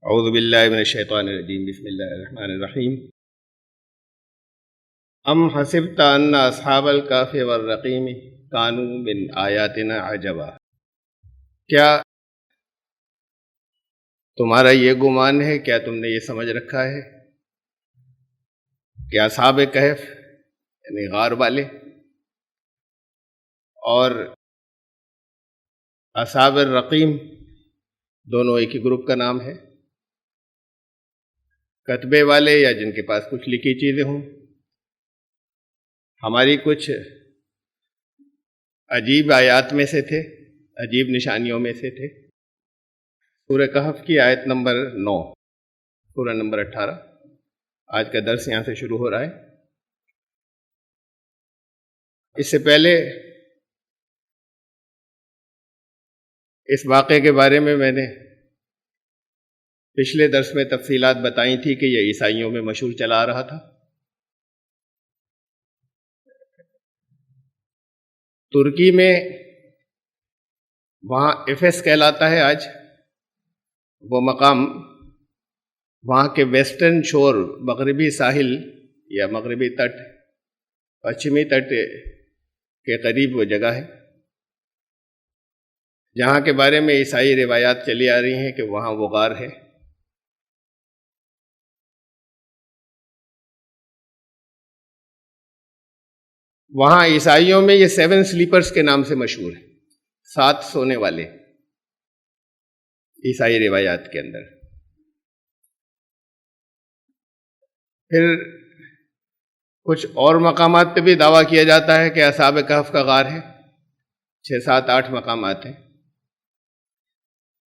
اعوذ باللہ من الشیطان الرجیم بسم اللہ الرحمن الرحیم ام حسبت ان اصحاب الکہف والرقیم کانوا من آیاتنا عجبا، کیا تمہارا یہ گمان ہے، کیا تم نے یہ سمجھ رکھا ہے کہ اصحاب کہف یعنی غار والے اور اصحاب الرقیم دونوں ایک ہی گروپ کا نام ہے، کتبے والے یا جن کے پاس کچھ لکھی چیزیں ہوں، ہماری کچھ عجیب آیات میں سے تھے، عجیب نشانیوں میں سے تھے۔ سورہ کہف کی آیت نمبر 9، سورہ نمبر 18، آج کا درس یہاں سے شروع ہو رہا ہے۔ اس سے پہلے اس واقعے کے بارے میں نے پچھلے درس میں تفصیلات بتائی تھی کہ یہ عیسائیوں میں مشہور چلا آ رہا تھا۔ ترکی میں وہاں ایفیس کہلاتا ہے آج وہ مقام، وہاں کے ویسٹرن شور، مغربی ساحل یا مغربی تٹ، پشچمی تٹ کے قریب وہ جگہ ہے جہاں کے بارے میں عیسائی روایات چلی آ رہی ہیں کہ وہاں وہ غار ہے۔ وہاں عیسائیوں میں یہ 7 سلیپرز کے نام سے مشہور ہے، 7 سونے والے عیسائی روایات کے اندر۔ پھر کچھ اور مقامات پہ بھی دعویٰ کیا جاتا ہے کہ اصحاب کہف کا غار ہے، 6، 7، 8 مقامات ہیں،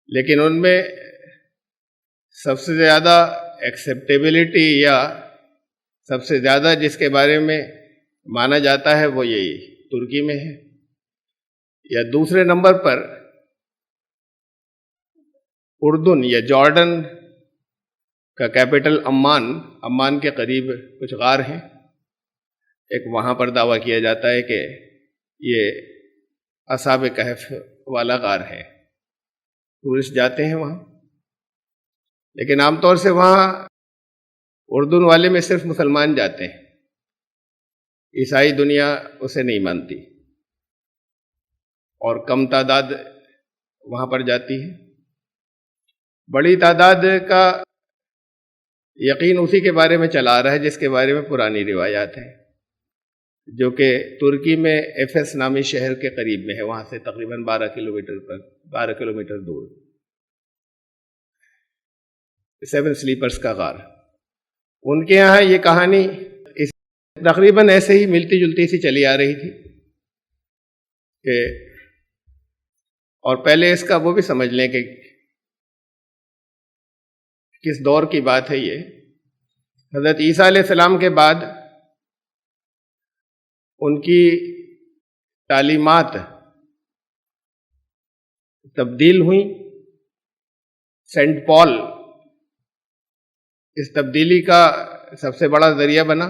لیکن ان میں سب سے زیادہ ایکسیپٹیبلٹی یا سب سے زیادہ جس کے بارے میں مانا جاتا ہے وہ یہی ترکی میں ہے، یا دوسرے نمبر پر اردن یا جارڈن کا کیپٹل عمان کے قریب کچھ غار ہیں، ایک وہاں پر دعویٰ کیا جاتا ہے کہ یہ اصحاب کہف والا غار ہے۔ ٹورسٹ جاتے ہیں وہاں، لیکن عام طور سے وہاں اردن والے میں صرف مسلمان جاتے ہیں، عیسائی دنیا اسے نہیں مانتی اور کم تعداد وہاں پر جاتی ہے۔ بڑی تعداد کا یقین اسی کے بارے میں چلا آ رہا ہے جس کے بارے میں پرانی روایات ہیں، جو کہ ترکی میں ایفیس نامی شہر کے قریب میں ہے، وہاں سے تقریباً 12 کلومیٹر دور 7 سلیپرز کا غار۔ ان کے یہاں یہ کہانی تقریباً ایسے ہی ملتی جلتی سی چلی آ رہی تھی کہ، اور پہلے اس کا وہ بھی سمجھ لیں کہ کس دور کی بات ہے یہ۔ حضرت عیسیٰ علیہ السلام کے بعد ان کی تعلیمات تبدیل ہوئیں۔ سینٹ پال اس تبدیلی کا سب سے بڑا ذریعہ بنا،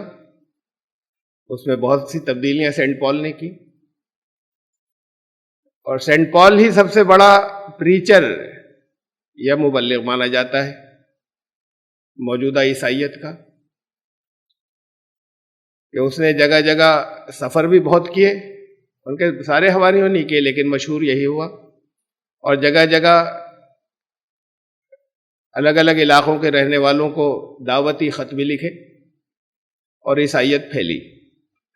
اس میں بہت سی تبدیلیاں سینٹ پال نے کی، اور سینٹ پال ہی سب سے بڑا پریچر یا مبلغ مانا جاتا ہے موجودہ عیسائیت کا، کہ اس نے جگہ جگہ سفر بھی بہت کیے، ان کے سارے حواریوں نہیں کیے لیکن مشہور یہی ہوا، اور جگہ جگہ الگ الگ علاقوں کے رہنے والوں کو دعوتی خط بھی لکھے اور عیسائیت پھیلی۔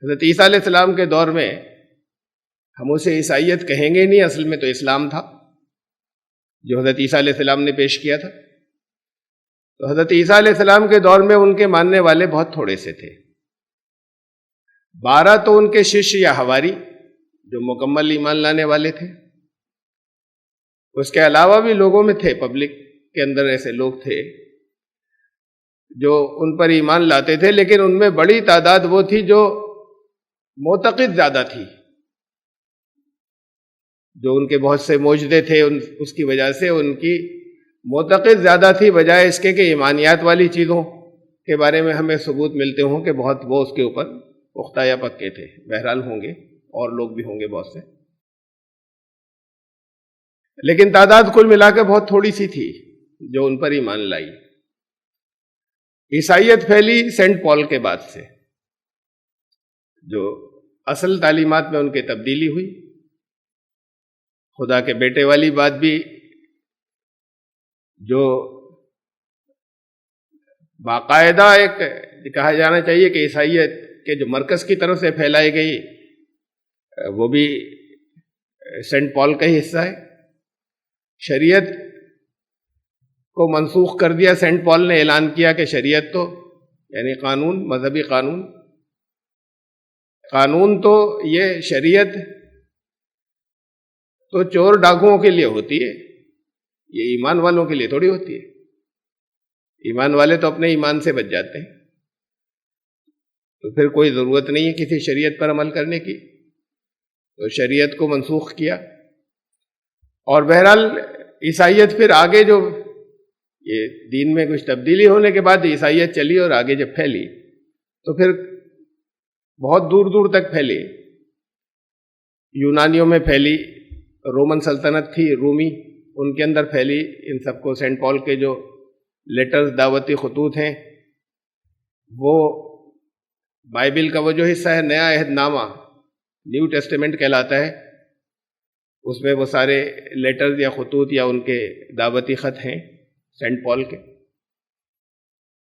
حضرت عیسیٰ علیہ السلام کے دور میں ہم اسے عیسائیت کہیں گے نہیں، اصل میں تو اسلام تھا جو حضرت عیسیٰ علیہ السلام نے پیش کیا تھا۔ تو حضرت عیسیٰ علیہ السلام کے دور میں ان کے ماننے والے بہت تھوڑے سے تھے، 12 تو ان کے شش یا حواری جو مکمل ایمان لانے والے تھے، اس کے علاوہ بھی لوگوں میں تھے، پبلک کے اندر ایسے لوگ تھے جو ان پر ایمان لاتے تھے، لیکن ان میں بڑی تعداد وہ تھی جو معتقد زیادہ تھی، جو ان کے بہت سے معجزے تھے اس کی وجہ سے ان کی معتقد زیادہ تھی، بجائے اس کے کہ ایمانیات والی چیزوں کے بارے میں ہمیں ثبوت ملتے ہوں کہ بہت وہ اس کے اوپر پختہ یا پکے تھے۔ بہرحال ہوں گے اور لوگ بھی ہوں گے بہت سے، لیکن تعداد کل ملا کے بہت تھوڑی سی تھی۔ جو ان پر ایمان لائی۔ عیسائیت پھیلی سینٹ پال کے بعد سے، جو اصل تعلیمات میں ان کی تبدیلی ہوئی۔ خدا کے بیٹے والی بات بھی جو باقاعدہ ایک کہا جانا چاہیے کہ عیسائیت کے جو مرکز کی طرف سے پھیلائی گئی، وہ بھی سینٹ پال کا ہی حصہ ہے۔ شریعت کو منسوخ کر دیا، سینٹ پال نے اعلان کیا کہ شریعت تو یعنی قانون، مذہبی قانون تو یہ شریعت تو چور ڈاکوؤں کے لیے ہوتی ہے، یہ ایمان والوں کے لیے تھوڑی ہوتی ہے۔ ایمان والے تو اپنے ایمان سے بچ جاتے ہیں، تو پھر کوئی ضرورت نہیں ہے کسی شریعت پر عمل کرنے کی، تو شریعت کو منسوخ کیا۔ اور بہرحال عیسائیت پھر آگے جو یہ دین میں کچھ تبدیلی ہونے کے بعد عیسائیت چلی اور آگے جب پھیلی تو پھر بہت دور دور تک پھیلی۔ یونانیوں میں پھیلی، رومن سلطنت تھی رومی، ان کے اندر پھیلی۔ ان سب کو سینٹ پال کے جو لیٹرز، دعوتی خطوط ہیں، وہ بائبل کا وہ جو حصہ ہے نیا عہد نامہ، نیو ٹیسٹیمنٹ کہلاتا ہے، اس میں وہ سارے لیٹرز یا خطوط یا ان کے دعوتی خط ہیں سینٹ پال کے،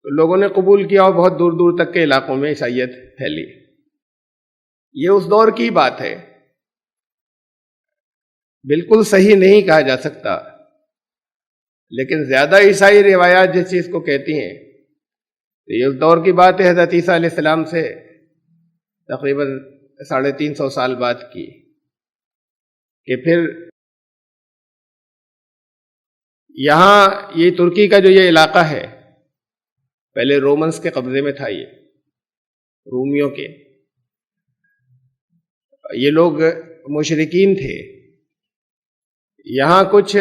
تو لوگوں نے قبول کیا اور بہت دور دور تک کے علاقوں میں عیسائیت پھیلی۔ یہ اس دور کی بات ہے، بالکل صحیح نہیں کہا جا سکتا، لیکن زیادہ عیسائی روایات جس چیز کو کہتی ہیں تو یہ اس دور کی بات ہے، حضرت عیسیٰ علیہ السلام سے تقریباً 350 سال بعد کی، کہ پھر یہاں یہ ترکی کا جو یہ علاقہ ہے پہلے رومنز کے قبضے میں تھا، یہ رومیوں کے، یہ لوگ مشرکین تھے۔ یہاں کچھ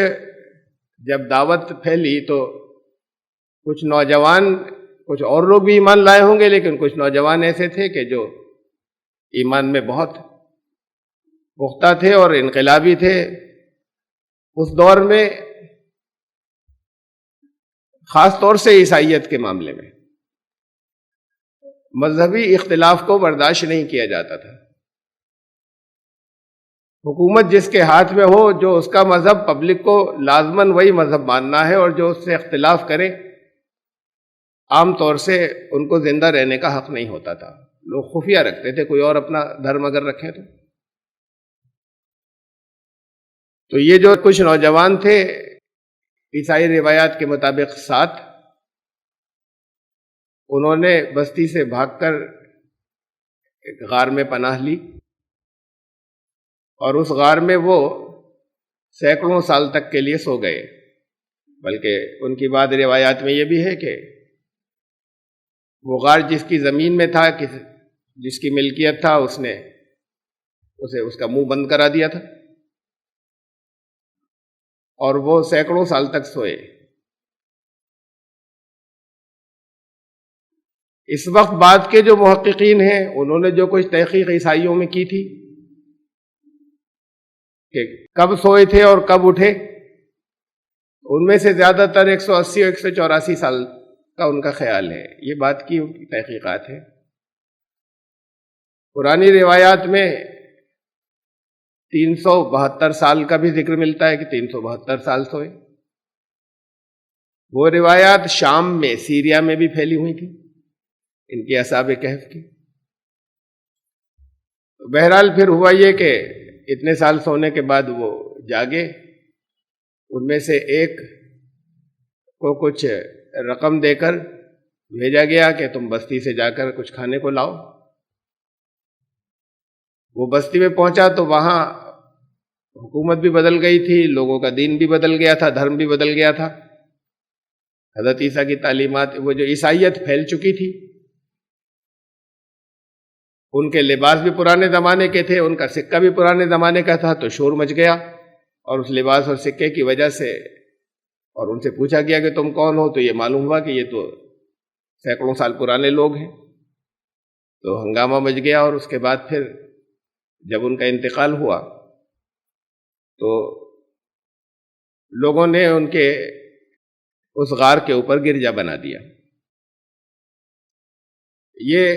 جب دعوت پھیلی تو کچھ نوجوان، کچھ اور لوگ بھی ایمان لائے ہوں گے، لیکن کچھ نوجوان ایسے تھے کہ جو ایمان میں بہت پختہ تھے اور انقلابی تھے۔ اس دور میں خاص طور سے عیسائیت کے معاملے میں مذہبی اختلاف کو برداشت نہیں کیا جاتا تھا۔ حکومت جس کے ہاتھ میں ہو، جو اس کا مذہب، پبلک کو لازماً وہی مذہب ماننا ہے، اور جو اس سے اختلاف کرے عام طور سے ان کو زندہ رہنے کا حق نہیں ہوتا تھا۔ لوگ خفیہ رکھتے تھے، کوئی اور اپنا دھرم اگر رکھیں تو یہ جو کچھ نوجوان تھے عیسائی روایات کے مطابق 7، انہوں نے بستی سے بھاگ کر ایک غار میں پناہ لی، اور اس غار میں وہ سینکڑوں سال تک کے لیے سو گئے۔ بلکہ ان کی بعض روایات میں یہ بھی ہے کہ وہ غار جس کی زمین میں تھا، جس کی ملکیت تھا، اس نے اسے اس کا منہ بند کرا دیا تھا، اور وہ سینکڑوں سال تک سوئے۔ اس وقت بعد کے جو محققین ہیں، انہوں نے جو کچھ تحقیق عیسائیوں میں کی تھی کہ کب سوئے تھے اور کب اٹھے، ان میں سے زیادہ تر 180 اور 184 سال کا ان کا خیال ہے۔ یہ بات کی ان کی تحقیقات ہے۔ پرانی روایات میں 372 سال کا بھی ذکر ملتا ہے کہ 372 سال سوئے۔ وہ روایات شام میں، سیریا میں بھی پھیلی ہوئی تھی، ان کی اصحاب کہف کی۔ بہرحال پھر ہوا یہ کہ اتنے سال سونے کے بعد وہ جاگے۔ ان میں سے ایک کو کچھ رقم دے کر بھیجا گیا کہ تم بستی سے جا کر کچھ کھانے کو لاؤ۔ وہ بستی میں پہنچا تو وہاں حکومت بھی بدل گئی تھی، لوگوں کا دین بھی بدل گیا تھا، دھرم بھی بدل گیا تھا۔ حضرت عیسیٰ کی تعلیمات، وہ جو عیسائیت پھیل چکی تھی، ان کے لباس بھی پرانے زمانے کے تھے، ان کا سکہ بھی پرانے زمانے کا تھا، تو شور مچ گیا، اور اس لباس اور سکے کی وجہ سے، اور ان سے پوچھا گیا کہ تم کون ہو، تو یہ معلوم ہوا کہ یہ تو سینکڑوں سال پرانے لوگ ہیں۔ تو ہنگامہ مچ گیا، اور اس کے بعد پھر جب ان کا انتقال ہوا تو لوگوں نے ان کے اس غار کے اوپر گرجا بنا دیا۔ یہ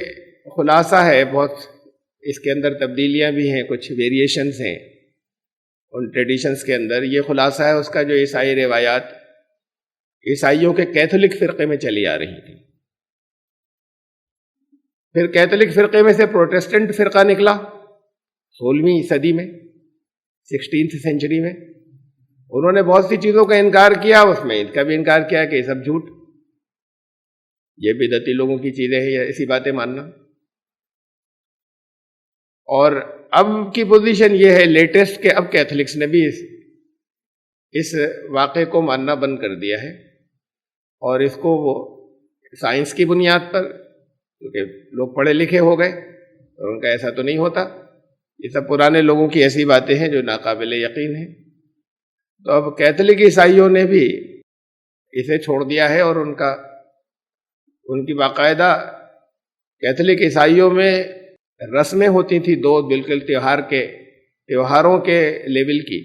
خلاصہ ہے، بہت اس کے اندر تبدیلیاں بھی ہیں، کچھ ویریشنز ہیں ان ٹریڈیشنز کے اندر۔ یہ خلاصہ ہے اس کا جو عیسائی روایات عیسائیوں کے کیتھولک فرقے میں چلی آ رہی تھیں۔ پھر کیتھولک فرقے میں سے پروٹیسٹنٹ فرقہ نکلا 16ویں صدی میں، 16th سینچری میں۔ انہوں نے بہت سی چیزوں کا انکار کیا، اس میں ان کا بھی انکار کیا کہ یہ سب جھوٹ، یہ بدعتی لوگوں کی چیزیں ہیں، یہ ایسی باتیں ماننا۔ اور اب کی پوزیشن یہ ہے لیٹسٹ کہ اب کیتھولکس نے بھی اس واقعے کو ماننا بند کر دیا ہے، اور اس کو وہ سائنس کی بنیاد پر، کیونکہ لوگ پڑھے لکھے ہو گئے اور ان کا ایسا تو نہیں ہوتا، یہ سب پرانے لوگوں کی ایسی باتیں ہیں جو ناقابل یقین ہیں۔ تو اب کیتھولک عیسائیوں نے بھی اسے چھوڑ دیا ہے، اور ان کی باقاعدہ کیتھولک عیسائیوں میں رسمیں ہوتی تھیں دو بالکل تیوہاروں کے لیول کی،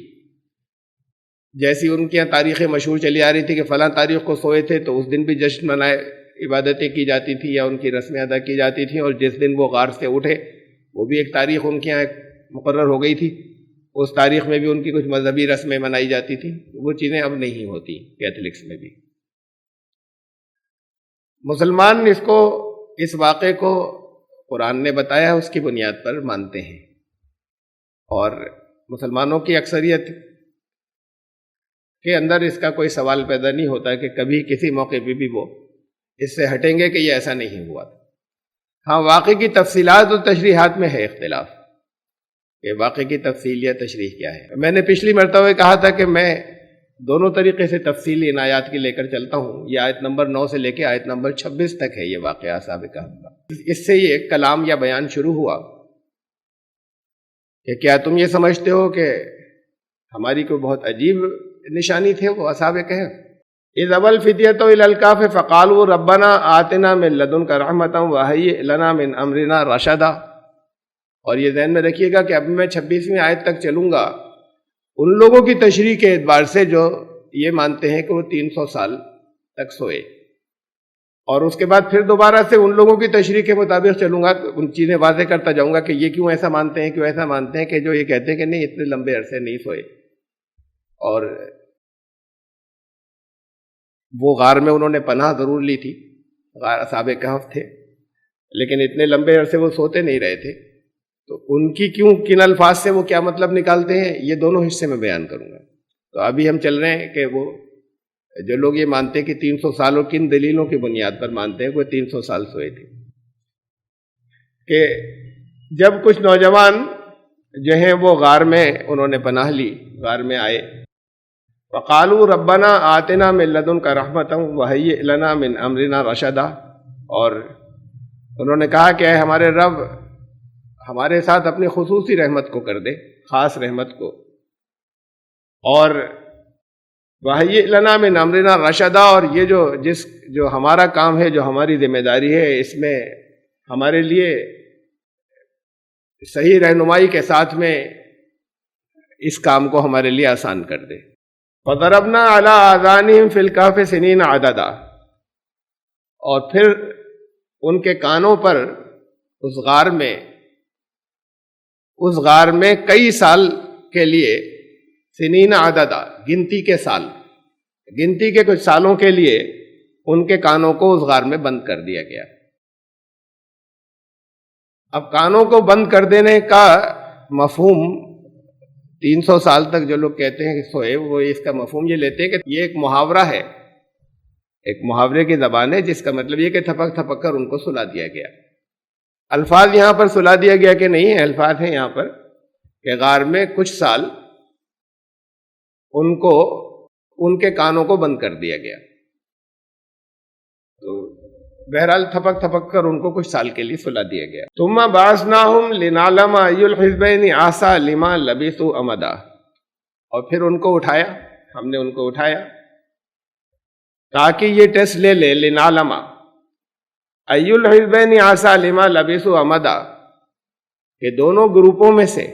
جیسی ان کی یہاں تاریخیں مشہور چلی آ رہی تھی کہ فلاں تاریخ کو سوئے تھے تو اس دن بھی جشن منائے، عبادتیں کی جاتی تھی یا ان کی رسمیں ادا کی جاتی تھیں، اور جس دن وہ غار سے اٹھے وہ بھی ایک تاریخ ان کے یہاں مقرر ہو گئی تھی، اس تاریخ میں بھی ان کی کچھ مذہبی رسمیں منائی جاتی تھیں۔ وہ چیزیں اب نہیں ہوتی کیتھولکس میں بھی۔ مسلمان اس واقعے کو قرآن نے بتایا اس کی بنیاد پر مانتے ہیں، اور مسلمانوں کی اکثریت کے اندر اس کا کوئی سوال پیدا نہیں ہوتا کہ کبھی کسی موقع پہ بھی وہ اس سے ہٹیں گے کہ یہ ایسا نہیں ہوا تھا۔ ہاں، واقعے کی تفصیلات اور تشریحات میں ہے اختلاف کہ واقعے کی تفصیل یا تشریح کیا ہے۔ میں نے پچھلی مرتبہ کہا تھا کہ میں دونوں طریقے سے تفصیل ان آیات کی لے کر چلتا ہوں۔ یہ آیت نمبر 9 سے لے کے آیت نمبر 26 تک ہے یہ واقعہ اصحاب کہف کا۔ اس سے یہ کلام یا بیان شروع ہوا کہ کیا تم یہ سمجھتے ہو کہ ہماری کوئی بہت عجیب نشانی تھے وہ اصحاب کہف؟ اذ ابى الفتية الى الكهف فقالوا ربنا آتنا من لدنك رحمة وهيئ لنا من امرنا رشدا۔ اور یہ ذہن میں رکھیے گا کہ اب میں 26ویں آیت تک چلوں گا ان لوگوں کی تشریح کے اعتبار سے جو یہ مانتے ہیں کہ وہ 300 سال تک سوئے، اور اس کے بعد پھر دوبارہ سے ان لوگوں کی تشریح کے مطابق چلوں گا، ان چیزیں واضح کرتا جاؤں گا کہ یہ کیوں ایسا مانتے ہیں، کیوں ایسا مانتے ہیں کہ جو یہ کہتے ہیں کہ نہیں اتنے لمبے عرصے نہیں سوئے، اور وہ غار میں انہوں نے پناہ ضرور لی تھی، غار اصحاب کہف تھے، لیکن اتنے لمبے عرصے وہ سوتے نہیں رہے تھے، تو ان کی کیوں کن الفاظ سے وہ کیا مطلب نکالتے ہیں، یہ دونوں حصے میں بیان کروں گا۔ تو ابھی ہم چل رہے ہیں کہ وہ جو لوگ یہ مانتے ہیں کہ 300 سال اور کن دلیلوں کی بنیاد پر مانتے ہیں کہ وہ 300 سال سوئے تھے، کہ جب کچھ نوجوان جو ہیں وہ غار میں انہوں نے پناہ لی، غار میں آئے، وقالوا ربنا آتنا من لدنک رحمۃ وہیئ لنا من امرنا رشدا، اور انہوں نے کہا کہ اے ہمارے رب ہمارے ساتھ اپنی خصوصی رحمت کو کر دے، خاص رحمت کو، اور وہیئ لنا من امرنا رشدا، اور یہ جو ہمارا کام ہے، جو ہماری ذمہ داری ہے، اس میں ہمارے لیے صحیح رہنمائی کے ساتھ میں اس کام کو ہمارے لیے آسان کر دے۔ فضربنا علی آذانہم فی الکہف سنین عددا، اور پھر ان کے کانوں پر اس غار میں کئی سال کے لیے سنین عددا، گنتی کے سال، گنتی کے کچھ سالوں کے لیے ان کے کانوں کو اس غار میں بند کر دیا گیا۔ اب کانوں کو بند کر دینے کا مفہوم 300 سال تک جو لوگ کہتے ہیں کہ سوئے، وہ اس کا مفہوم یہ لیتے ہیں کہ یہ ایک محاورہ ہے، ایک محاورے کی زبان ہے، جس کا مطلب یہ کہ تھپک تھپک کر ان کو سلا دیا گیا۔ الفاظ یہاں پر سلا دیا گیا کہ نہیں ہے، الفاظ ہیں یہاں پر کہ غار میں کچھ سال ان کے کانوں کو بند کر دیا گیا، تو بہرحال تھپک تھپک کر ان کو کچھ سال کے لیے سلا دیا گیا۔ ثم بعثناہم لنعلم ای الحزبین احصی لما لبثوا امدا، اور پھر ان کو اٹھایا، ہم نے ان کو اٹھایا تاکہ یہ ٹیسٹ لے لے، لنعلم ای الحزبین احصی لما لبثوا امدا، کہ دونوں گروپوں میں سے،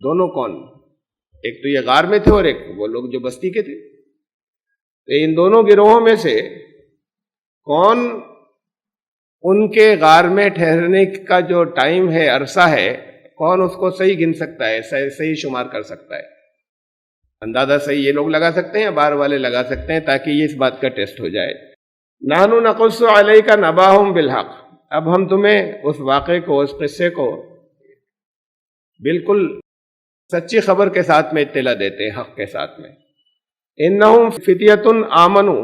دونوں کون، ایک تو یہ غار میں تھے اور ایک وہ لوگ جو بستی کے تھے، تو ان دونوں گروہوں میں سے کون ان کے غار میں ٹھہرنے کا جو ٹائم ہے، عرصہ ہے، کون اس کو صحیح گن سکتا ہے، صحیح شمار کر سکتا ہے؟ اندازہ صحیح یہ لوگ لگا سکتے ہیں، بار والے لگا سکتے ہیں، تاکہ یہ اس بات کا ٹیسٹ ہو جائے۔ نحن نقص علیک نباہم بالحق، اب ہم تمہیں اس واقعے کو، اس قصے کو بالکل سچی خبر کے ساتھ میں اطلاع دیتے ہیں، حق کے ساتھ میں۔ انہم فتیۃ آمنوا،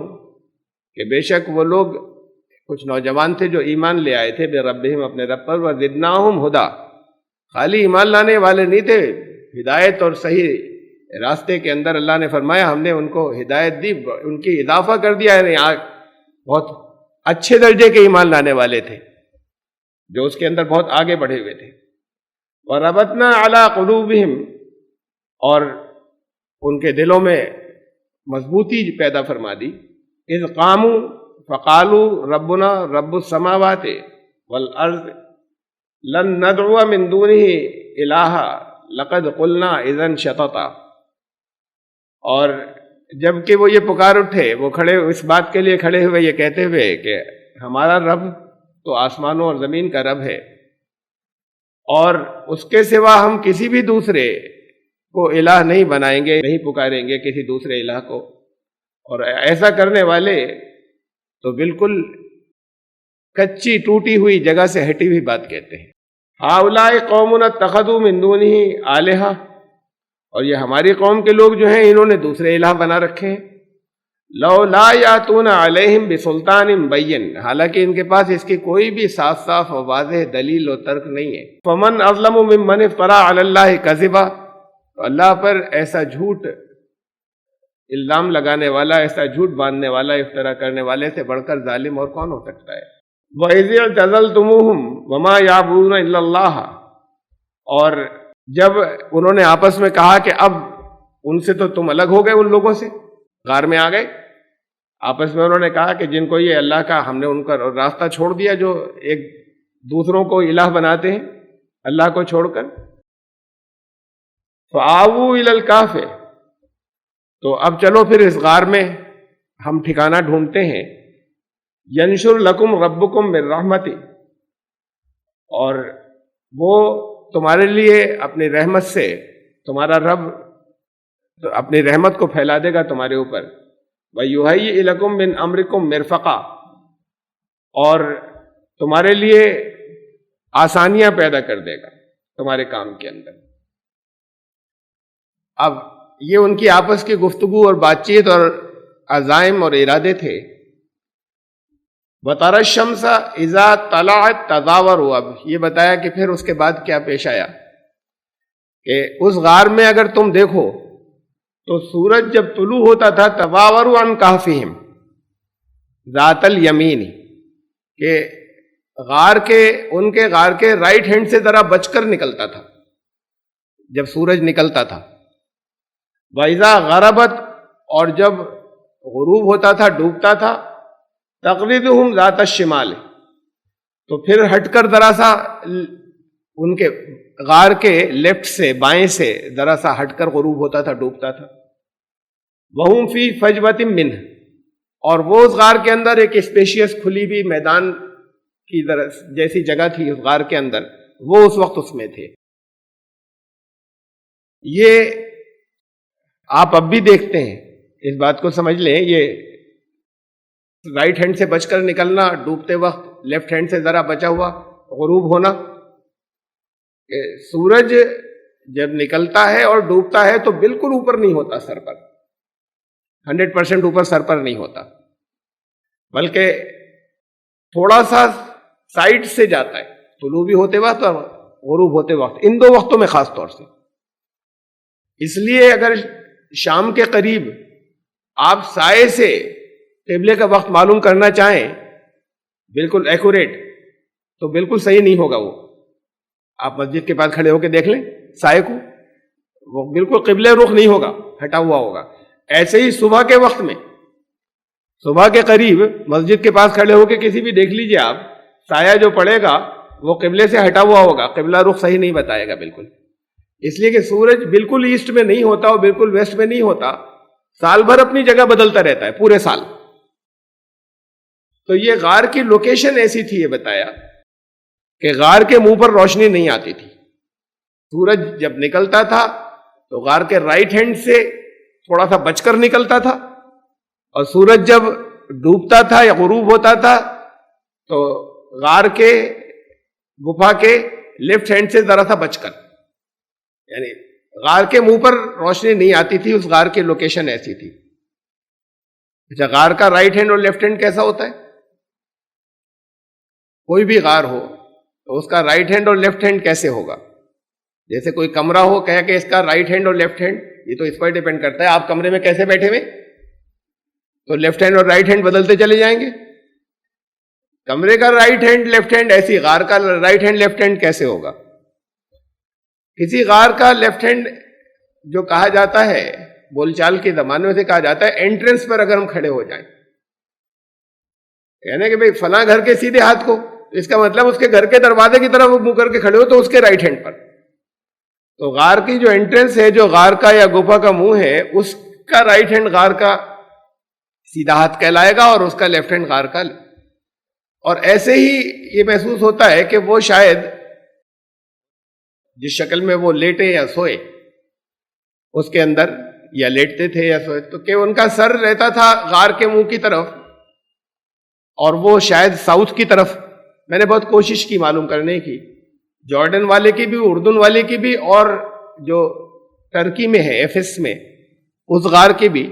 کہ بے شک وہ لوگ کچھ نوجوان تھے جو ایمان لے آئے تھے، بربہم، اپنے رب پر، وزدناہم ہدی، خالی ایمان لانے والے نہیں تھے، ہدایت اور صحیح راستے کے اندر اللہ نے فرمایا ہم نے ان کو ہدایت دی، ان کی اضافہ کر دیا، یعنی بہت اچھے درجے کے ایمان لانے والے تھے جو اس کے اندر بہت آگے بڑھے ہوئے تھے۔ وَرَبَطْنَا عَلَىٰ قُلُوبِهِمْ، اور ان کے دلوں میں مضبوطی پیدا فرما دی، اِذْ قَامُوا فَقَالُوا رَبُّنَا رَبُّ السَّمَاوَاتِ وَالْأَرْضِ لَن نَّدْعُوَ مِن دُونِهِ إِلَٰهًا لَقَدْ قُلْنَا إِذًا شَطَطًا، اور جب کہ وہ یہ پکار اٹھے، وہ کھڑے اس بات کے لیے کھڑے ہوئے یہ کہتے ہوئے کہ ہمارا رب تو آسمانوں اور زمین کا رب ہے، اور اس کے سوا ہم کسی بھی دوسرے کو الہ نہیں بنائیں گے، نہیں پکاریں گے کسی دوسرے الہ کو، اور ایسا کرنے والے تو بالکل کچی ٹوٹی ہوئی جگہ سے ہٹی ہوئی بات کہتے ہیں۔ ہؤلاء قوم اتخذوا من دونہ آلہہ، اور یہ ہماری قوم کے لوگ جو ہیں انہوں نے دوسرے الہ بنا رکھے ہیں۔ لو لا یاتون علیہم بسلطان بین، حالانکہ ان کے پاس اس کی کوئی بھی صاف صاف اور واضح دلیل و ترک نہیں ہے۔ فمن اظلم ممن افترى علی اللہ کذبا، تو اللہ پر ایسا جھوٹ الزام لگانے والا، ایسا جھوٹ باندھنے والا، افترا کرنے والے سے بڑھ کر ظالم اور کون ہو سکتا ہے؟ وَإِذِ اعْتَزَلْتُمُوهُمْ وَمَا يَعْبُدُونَ إِلَّا اللَّهَ، اور جب انہوں نے آپس میں کہا کہ اب ان سے تو تم الگ ہو گئے، ان لوگوں سے غار میں آ گئے، آپس میں انہوں نے کہا کہ جن کو یہ اللہ کا، ہم نے ان کا راستہ چھوڑ دیا، جو ایک دوسروں کو الہ بناتے ہیں اللہ کو چھوڑ کر۔ فَآوُوا إِلَى الْكَهْفِ، تو اب چلو پھر اس غار میں ہم ٹھکانہ ڈھونڈتے ہیں۔ يَنشُرْ لَكُمْ رَبُّكُمْ مِنْ رَحْمَتِهِ، اور وہ تمہارے لیے اپنی رحمت سے، تمہارا رب اپنی رحمت کو پھیلا دے گا تمہارے اوپر۔ وَيُهَيِّئْ لَكُم مِّنْ أَمْرِكُم مِّرْفَقًا، اور تمہارے لیے آسانیاں پیدا کر دے گا تمہارے کام کے اندر۔ اب یہ ان کی آپس کی گفتگو اور بات چیت اور عزائم اور ارادے تھے۔ وَتَرَى الشَّمْسَ إِذَا طَلَعَتْ تَزَاوَرُ، اب یہ بتایا کہ پھر اس کے بعد کیا پیش آیا، کہ اس غار میں اگر تم دیکھو تو سورج جب طلوع ہوتا تھا، تَزَاوَرُ عَنْ كَهْفِهِمْ ذَاتَ الْيَمِينِ، کہ ان کے غار کے رائٹ ہینڈ سے ذرا بچ کر نکلتا تھا جب سورج نکلتا تھا۔ وَإِذَا غَرَبَتْ، اور جب غروب ہوتا تھا، ڈوبتا تھا، تَقْرِضُهُمْ ذَاتَ الشِّمَالِ، تو پھر ہٹ کر ذرا سا ان کے غار کے لیفٹ سے، بائیں سے ذرا سا ہٹ کر غروب ہوتا تھا، ڈوبتا تھا۔ وَهُمْ فِي فَجْوَةٍ مِّنْهُ، اور وہ اس غار کے اندر ایک اسپیشیس کھلی بھی میدان کی جیسی جگہ تھی اس غار کے اندر، وہ اس وقت اس میں تھے۔ یہ آپ اب بھی دیکھتے ہیں، اس بات کو سمجھ لیں، یہ رائٹ ہینڈ سے بچ کر نکلنا، ڈوبتے وقت لیفٹ ہینڈ سے ذرا بچا ہوا غروب ہونا، کہ سورج جب نکلتا ہے اور ڈوبتا ہے تو بالکل اوپر نہیں ہوتا سر پر، 100% اوپر سر پر نہیں ہوتا، بلکہ تھوڑا سا سائڈ سے جاتا ہے، طلوع بھی ہوتے وقت اور غروب ہوتے وقت، ان دو وقتوں میں خاص طور سے۔ اس لیے اگر شام کے قریب آپ سائے سے قبلے کا وقت معلوم کرنا چاہیں بالکل ایکوریٹ، تو بالکل صحیح نہیں ہوگا وہ۔ آپ مسجد کے پاس کھڑے ہو کے دیکھ لیں سائے کو، وہ بالکل قبلے رخ نہیں ہوگا، ہٹا ہوا ہوگا۔ ایسے ہی صبح کے وقت میں، صبح کے قریب مسجد کے پاس کھڑے ہو کے کسی بھی دیکھ لیجئے آپ، سایہ جو پڑے گا وہ قبلے سے ہٹا ہوا ہوگا، قبلہ رخ صحیح نہیں بتائے گا بالکل، اس لیے کہ سورج بالکل ایسٹ میں نہیں ہوتا اور بالکل ویسٹ میں نہیں ہوتا، سال بھر اپنی جگہ بدلتا رہتا ہے، پورے سال. تو یہ غار کی لوکیشن ایسی تھی، یہ بتایا کہ غار کے منہ پر روشنی نہیں آتی تھی. سورج جب نکلتا تھا تو غار کے رائٹ ہینڈ سے تھوڑا سا بچ کر نکلتا تھا، اور سورج جب ڈوبتا تھا یا غروب ہوتا تھا تو غار کے گفا کے لیفٹ ہینڈ سے ذرا سا بچ کر. یعنی غار کے منہ پر روشنی نہیں آتی تھی، اس غار کی لوکیشن ایسی تھی. اچھا، غار کا رائٹ ہینڈ اور لیفٹ ہینڈ کیسا ہوتا ہے؟ کوئی بھی غار ہو تو اس کا رائٹ ہینڈ اور لیفٹ ہینڈ کیسے ہوگا؟ جیسے کوئی کمرہ ہو، کہا کہ اس کا رائٹ ہینڈ اور لیفٹ ہینڈ، یہ تو اس پر ڈیپینڈ کرتا ہے آپ کمرے میں کیسے بیٹھے ہوئے، تو لیفٹ ہینڈ اور رائٹ ہینڈ بدلتے چلے جائیں گے. کمرے کا رائٹ ہینڈ لیفٹ ہینڈ ایسی، غار کا رائٹ ہینڈ لیفٹ ہینڈ کیسے ہوگا؟ کسی غار کا لیفٹ ہینڈ جو کہا جاتا ہے، بول چال کے زمانے میں سے کہا جاتا ہے، انٹرنس پر اگر ہم کھڑے ہو جائیں، یعنی کہ بھئی فلاں گھر کے سیدھے ہاتھ کو، اس کا مطلب اس کے گھر کے دروازے کی طرف منہ کر کے کھڑے ہو تو اس کے رائٹ ہینڈ پر. تو غار کی جو انٹرنس ہے، جو غار کا یا گفا کا منہ ہے، اس کا رائٹ ہینڈ غار کا سیدھا ہاتھ کہلائے گا اور اس کا لیفٹ ہینڈ غار کا. اور ایسے ہی یہ محسوس ہوتا ہے کہ وہ شاید جس شکل میں وہ لیٹے یا سوئے اس کے اندر، یا لیٹتے تھے یا سوئے، تو کہ ان کا سر رہتا تھا غار کے منہ کی طرف، اور وہ شاید ساؤتھ کی طرف. میں نے بہت کوشش کی معلوم کرنے کی، جارڈن والے کی بھی، اردن والے کی بھی، اور جو ترکی میں ہے ایفس میں اس غار کی بھی،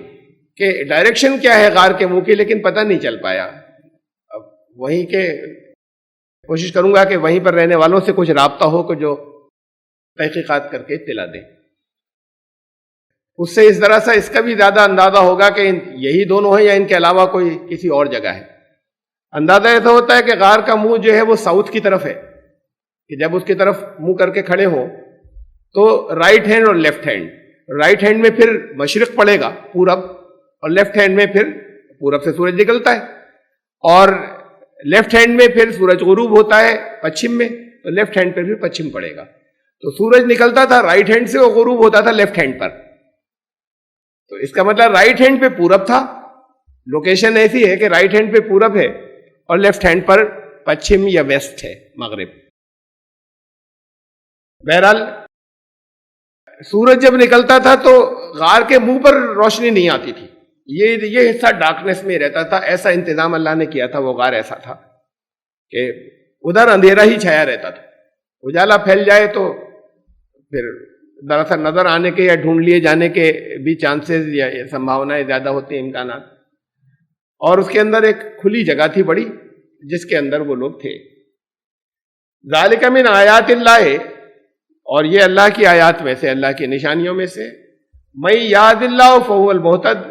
کہ ڈائریکشن کیا ہے غار کے منہ کی، لیکن پتہ نہیں چل پایا. اب وہیں کے کوشش کروں گا کہ وہیں پر رہنے والوں سے کچھ رابطہ ہو کہ جو تحقیقات کر کے اطلاع دیں. اس سے اس طرح سے اس کا بھی زیادہ اندازہ ہوگا کہ یہی دونوں ہیں یا ان کے علاوہ کوئی کسی اور جگہ ہے. اندازہ ایسا ہوتا ہے کہ غار کا منہ جو ہے وہ ساؤتھ کی طرف ہے، کہ جب اس کی طرف منہ کر کے کھڑے ہوں تو رائٹ ہینڈ اور لیفٹ ہینڈ، رائٹ ہینڈ میں پھر مشرق پڑے گا، پورب، اور لیفٹ ہینڈ میں پھر پورب سے سورج نکلتا ہے، اور لیفٹ ہینڈ میں پھر سورج غروب ہوتا ہے پچھم میں، تو لیفٹ ہینڈ پہ پھر پچھم پڑے گا. تو سورج نکلتا تھا رائٹ ہینڈ سے اور غروب ہوتا تھا لیفٹ ہینڈ پر. تو اس کا مطلب رائٹ ہینڈ پہ پورب تھا. لوکیشن ایسی ہے کہ رائٹ ہینڈ پہ پورب ہے اور لیفٹ ہینڈ پر پچھم یا ویسٹ ہے، مغرب. بہرحال سورج جب نکلتا تھا تو غار کے منہ پر روشنی نہیں آتی تھی، یہ حصہ ڈارکنیس میں رہتا تھا. ایسا انتظام اللہ نے کیا تھا، وہ غار ایسا تھا کہ ادھر اندھیرا ہی چھایا رہتا تھا. اجالا پھیل جائے تو پھر دراصل نظر آنے کے یا ڈھونڈ لیے جانے کے بھی چانسز یا سمبھاونائیں زیادہ ہوتی ہیں، امکانات. اور اس کے اندر ایک کھلی جگہ تھی بڑی، جس کے اندر وہ لوگ تھے. ذالک من آیات اللہ، اور یہ اللہ کی آیات میں سے، اللہ کی نشانیوں میں سے. من یہد اللہ فہو المہتد،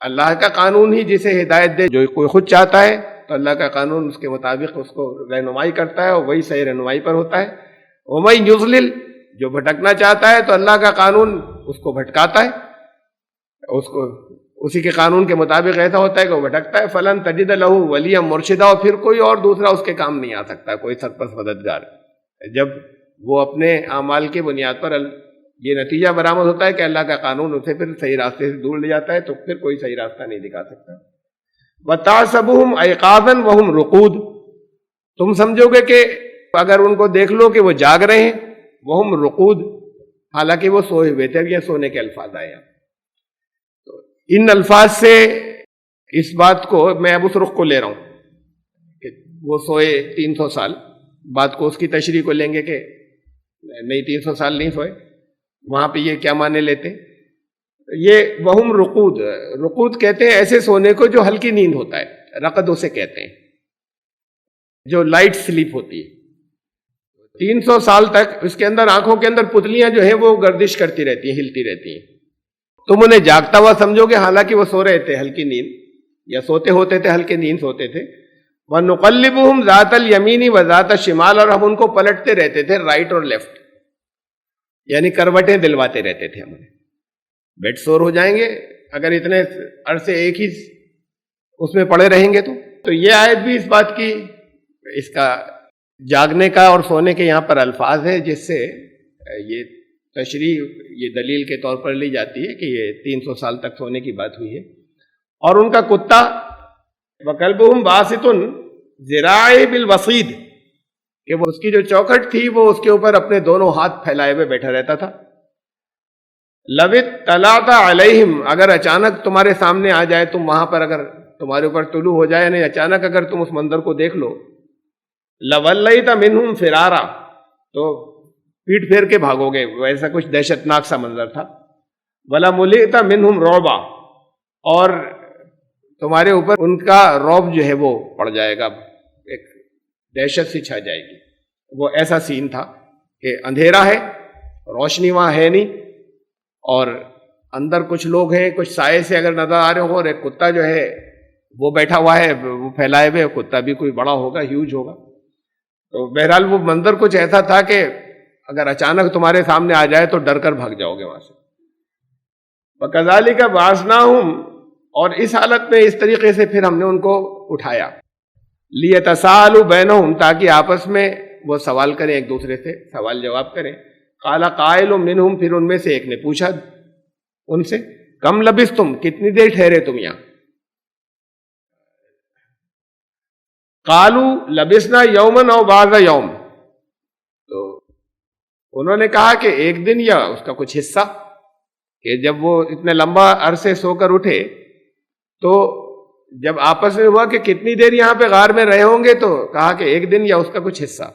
اللہ کا قانون ہی جسے ہدایت دے. جو کوئی خود چاہتا ہے تو اللہ کا قانون اس کے مطابق اس کو رہنمائی کرتا ہے اور وہی صحیح رہنمائی پر ہوتا ہے. ومن یضلل، جو بھٹکنا چاہتا ہے تو اللہ کا قانون اس کو بھٹکاتا ہے، اس کو اسی کے قانون کے مطابق ایسا ہوتا ہے کہ وہ بھٹکتا ہے. فلن تجد لہ ولیا مرشدا، اور پھر کوئی اور دوسرا اس کے کام نہیں آ سکتا، کوئی سرپرست مددگار. جب وہ اپنے اعمال کی بنیاد پر یہ نتیجہ برآمد ہوتا ہے کہ اللہ کا قانون اسے پھر صحیح راستے سے دور لے جاتا ہے، تو پھر کوئی صحیح راستہ نہیں دکھا سکتا. وَتَحْسَبُهُمْ أَيْقَاظًا وَهُمْ رُقُودٌ، تم سمجھو گے کہ اگر ان کو دیکھ لو کہ وہ جاگ رہے ہیں، وَهُمْ رُقُود، حالانکہ وہ سوئے ہوئے تھے. یہ سونے کے الفاظ آئے ہیں. تو ان الفاظ سے اس بات کو میں اب اس رخ کو لے رہا ہوں کہ وہ سوئے 300 سال، بات کو اس کی تشریح کو لیں گے کہ نہیں 300 سال نہیں سوئے. وہاں پہ یہ کیا معنی لیتے؟ یہ وہم رقود، رقود کہتے ہیں ایسے سونے کو جو ہلکی نیند ہوتا ہے، رقد اسے کہتے ہیں، جو لائٹ سلیپ ہوتی ہے. 300 سال تک اس کے اندر آنکھوں کے اندر پتلیاں جو ہیں وہ گردش کرتی رہتی ہیں، ہلتی رہتی ہیں. تم انہیں جاگتا ہوا سمجھو گے، حالانکہ وہ سو رہے تھے ہلکی نیند، یا سوتے ہوتے تھے ہلکی نیند سوتے تھے. وَنُقَلِّبُهُمْ ذَاتَ الْيَمِينِ وَذَاتَ الشِّمَالِ، اور ہم ان کو پلٹتے رہتے تھے رائٹ اور لیفٹ، یعنی کروٹیں دلواتے رہتے تھے. ہم بیڈ سور ہو جائیں گے اگر اتنے عرصے ایک ہی اس میں پڑے رہیں گے تو یہ آیت بھی اس بات کی، اس کا جاگنے کا اور سونے کے یہاں پر الفاظ ہے جس سے یہ تشریح یہ دلیل کے طور پر لی جاتی ہے کہ یہ 300 سال تک سونے کی بات ہوئی ہے. اور ان کا کتا وَكَلْبُهُمْ بَاسِطٌ ذِرَاعِهِ بِالْوَصِيدِ کہ وہ اس کی جو چوکھٹ تھی وہ اس کے اوپر اپنے دونوں ہاتھ پھیلائے ہوئے بیٹھا رہتا تھا. لَوِ اطَّلَعْتَ عَلَيْهِمْ اگر اچانک تمہارے سامنے آ جائے، تم وہاں پر اگر تمہارے اوپر طلوع ہو جائے، یعنی اچانک اگر تم اس منظر کو دیکھ لو، لَوَلَّيْتَ مِنْهُمْ فِرَارًا تو پیٹ پھیر کے بھاگو گے، ویسا کچھ دہشت ناک سا منظر تھا. وَلَمُلِئْتَ مِنْهُمْ رُعْبًا اور تمہارے اوپر ان کا رعب جو ہے وہ پڑ جائے گا، ایک دہشت سی چھا جائے گی. وہ ایسا سین تھا کہ اندھیرا ہے، روشنی وہاں ہے نہیں، اور اندر کچھ لوگ ہیں، کچھ سائے سے اگر نظر آ رہے ہو، اور ایک کتا جو ہے وہ بیٹھا ہوا ہے، وہ پھیلائے ہوئے. کتا بھی کوئی بڑا ہوگا، ہیوج ہوگا. تو بہرحال وہ منظر کچھ ایسا تھا کہ اگر اچانک تمہارے سامنے آ جائے تو ڈر کر بھاگ جاؤ گے وہاں سے. وَكَذَلِكَ بَعَثْنَاهُمْ اور اس حالت میں اس طریقے سے پھر ہم نے ان کو اٹھایا. لِيَتَسَاءَلُوا بَيْنَهُمْ تاکہ آپس میں وہ سوال کریں، ایک دوسرے سے سوال جواب کریں. قَالَ قَائِلٌ مِّنْهُمْ پھر ان میں سے ایک نے پوچھا ان سے، کم لبثتم کتنی دیر ٹھہرے تم یہاں؟ قالوا لبثنا یوما او بعض یوم تو انہوں نے کہا کہ ایک دن یا اس کا کچھ حصہ. کہ جب وہ اتنے لمبا عرصے سو کر اٹھے تو جب آپس میں ہوا کہ کتنی دیر یہاں پہ غار میں رہے ہوں گے تو کہا کہ ایک دن یا اس کا کچھ حصہ.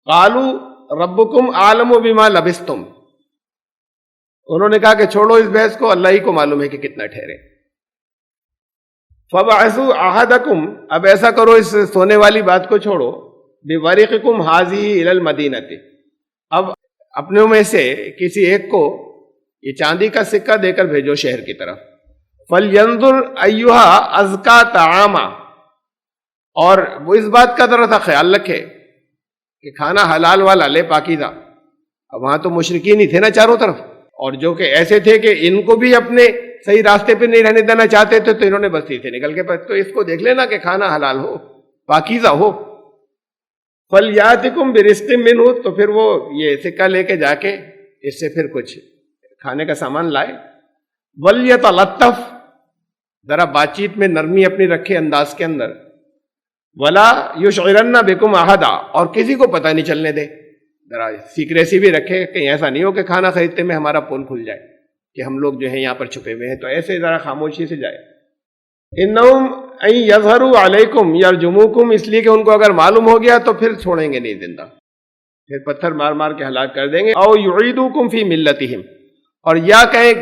قالوا ربکم عالم بما لبثتم انہوں نے کہا کہ چھوڑو اس بحث کو، اللہ ہی کو معلوم ہے کہ کتنا ٹھہرے. فَبَعَثُوا أَحَدَكُمْ اب ایسا کرو، اس سونے والی بات کو چھوڑو، بِوَرِقِكُمْ هَذِهِ إِلَى الْمَدِينَةِ اب اپنے میں سے کسی ایک کو یہ چاندی کا سکہ دے کر بھیجو شہر کی طرف. فَلْيَنظُرْ أَيُّهَا أَزْكَىٰ طَعَامًا اور وہ اس بات کا ذرا سا خیال رکھے کہ کھانا حلال والا لے، پاکیزہ. اب وہاں تو مشرکین ہی تھے نا چاروں طرف، اور جو کہ ایسے تھے کہ ان کو بھی اپنے صحیح راستے پہ نہیں رہنے دینا چاہتے تھے، تو انہوں نے بستی سے نکل کے تو اس کو دیکھ لینا کہ کھانا حلال ہو، پاکیزہ ہو. فَلْيَأْتِكُمْ بِرِزْقٍ مِّنْهُ تو پھر وہ یہ سکہ لے کے جا کے اس سے پھر کچھ کھانے کا سامان لائے. وَلْيَتَلَطَّفْ ذرا بات چیت میں نرمی اپنی رکھے انداز کے اندر. وَلَا يُشْعِرَنَّ بِكُمْ أَحَدًا اور کسی کو پتہ نہیں چلنے دے، ذرا سیکریسی بھی رکھے، کہیں ایسا نہیں ہو کہ کھانا خریدتے میں ہمارا پول کھل جائے کہ ہم لوگ جو ہیں یہاں پر چھپے ہوئے ہیں. تو ایسے ذرا خاموشی سے جائے. انہم ان یظہروا علیکم یرجموکم اس لیے کہ ان کو اگر معلوم ہو گیا تو پھر چھوڑیں گے نہیں زندہ، پھر پتھر مار مار کے ہلاک کر دیں گے. او یعیدوکم فی ملتہم اور یا کہیں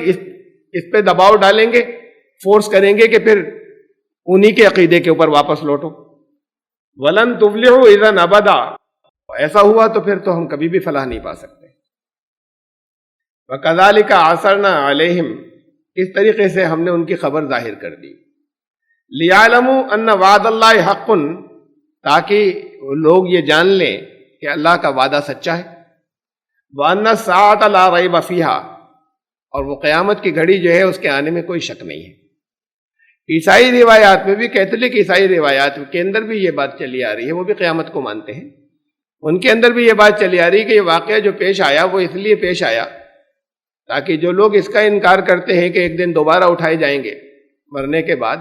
اس پہ دباؤ ڈالیں گے، فورس کریں گے کہ پھر انہی کے عقیدے کے اوپر واپس لوٹو. ولن تفلحوا اذا ابدا ایسا ہوا تو پھر تو ہم کبھی بھی فلاح نہیں پا سکتے. وَكَذَلِكَ عَثَرْنَا عَلَيْهِمْ اس طریقے سے ہم نے ان کی خبر ظاہر کر دی. لِيَعْلَمُوا أَنَّ وَعْدَ اللَّهِ حَقٌّ تاکہ لوگ یہ جان لیں کہ اللہ کا وعدہ سچا ہے. وَأَنَّ السَّاعَةَ لَا رَيْبَ فِيهَا اور وہ قیامت کی گھڑی جو ہے اس کے آنے میں کوئی شک نہیں ہے. عیسائی روایات میں بھی، کیتھولک عیسائی روایات کے اندر بھی یہ بات چلی آ رہی ہے، وہ بھی قیامت کو مانتے ہیں. ان کے اندر بھی یہ بات چلی آ رہی ہے کہ یہ واقعہ جو پیش آیا وہ اس لیے پیش آیا تاکہ جو لوگ اس کا انکار کرتے ہیں کہ ایک دن دوبارہ اٹھائے جائیں گے مرنے کے بعد،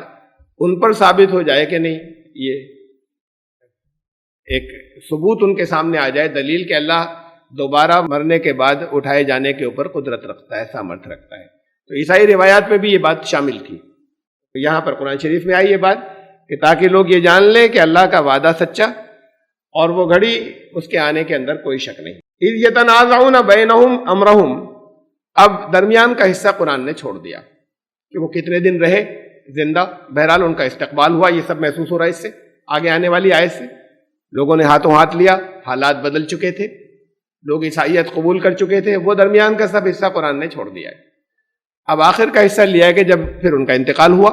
ان پر ثابت ہو جائے کہ نہیں، یہ ایک ثبوت ان کے سامنے آ جائے، دلیل کہ اللہ دوبارہ مرنے کے بعد اٹھائے جانے کے اوپر قدرت رکھتا ہے، سامرتھ رکھتا ہے. تو عیسائی روایات میں بھی یہ بات شامل تھی. تو یہاں پر قرآن شریف میں آئی یہ بات کہ تاکہ لوگ یہ جان لیں کہ اللہ کا وعدہ سچا اور وہ گھڑی اس کے آنے کے اندر کوئی شک نہیں. اذ یتنازعون بینہم امرہم اب درمیان کا حصہ قرآن نے چھوڑ دیا کہ وہ کتنے دن رہے زندہ. بہرحال ان کا استقبال ہوا، یہ سب محسوس ہو رہا ہے اس سے آگے آنے والی آیت سے. لوگوں نے ہاتھوں ہاتھ لیا، حالات بدل چکے تھے، لوگ عیسائیت قبول کر چکے تھے. وہ درمیان کا سب حصہ قرآن نے چھوڑ دیا ہے. اب آخر کا حصہ لیا ہے کہ جب پھر ان کا انتقال ہوا.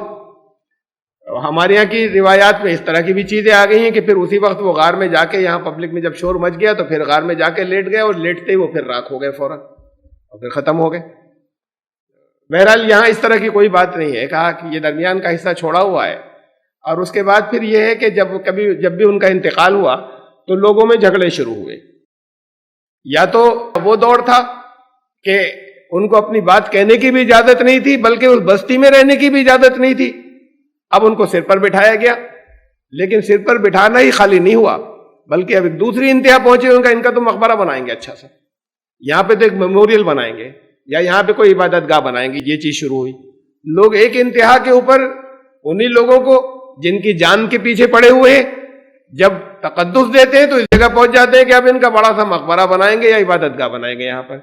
ہمارے یہاں کی روایات میں اس طرح کی بھی چیزیں آ گئی ہیں کہ پھر اسی وقت وہ غار میں جا کے، یہاں پبلک میں جب شور مچ گیا تو پھر غار میں جا کے لیٹ گئے، اور لیٹتے ہی وہ پھر راکھ ہو گئے فوراً اور پھر ختم ہو گئے. بہرحال یہاں اس طرح کی کوئی بات نہیں ہے. کہا کہ یہ درمیان کا حصہ چھوڑا ہوا ہے، اور اس کے بعد پھر یہ ہے کہ جب بھی ان کا انتقال ہوا تو لوگوں میں جھگڑے شروع ہوئے. یا تو وہ دور تھا کہ ان کو اپنی بات کہنے کی بھی اجازت نہیں تھی، بلکہ اس بستی میں رہنے کی بھی اجازت نہیں تھی، اب ان کو سر پر بٹھایا گیا، لیکن سر پر بٹھانا ہی خالی نہیں ہوا، بلکہ اب ایک دوسری انتہا پہنچے ان کا تو مقبرہ بنائیں گے اچھا سا، یہاں پہ تو ایک میموریل بنائیں گے یا یہاں پہ کوئی عبادت گاہ بنائیں گے، یہ چیز شروع ہوئی۔ لوگ ایک انتہا کے اوپر انہی لوگوں کو جن کی جان کے پیچھے پڑے ہوئے ہیں جب تقدس دیتے ہیں تو اس جگہ پہنچ جاتے ہیں کہ اب ان کا بڑا سا مقبرہ بنائیں گے یا عبادت گاہ بنائیں گے یہاں پر۔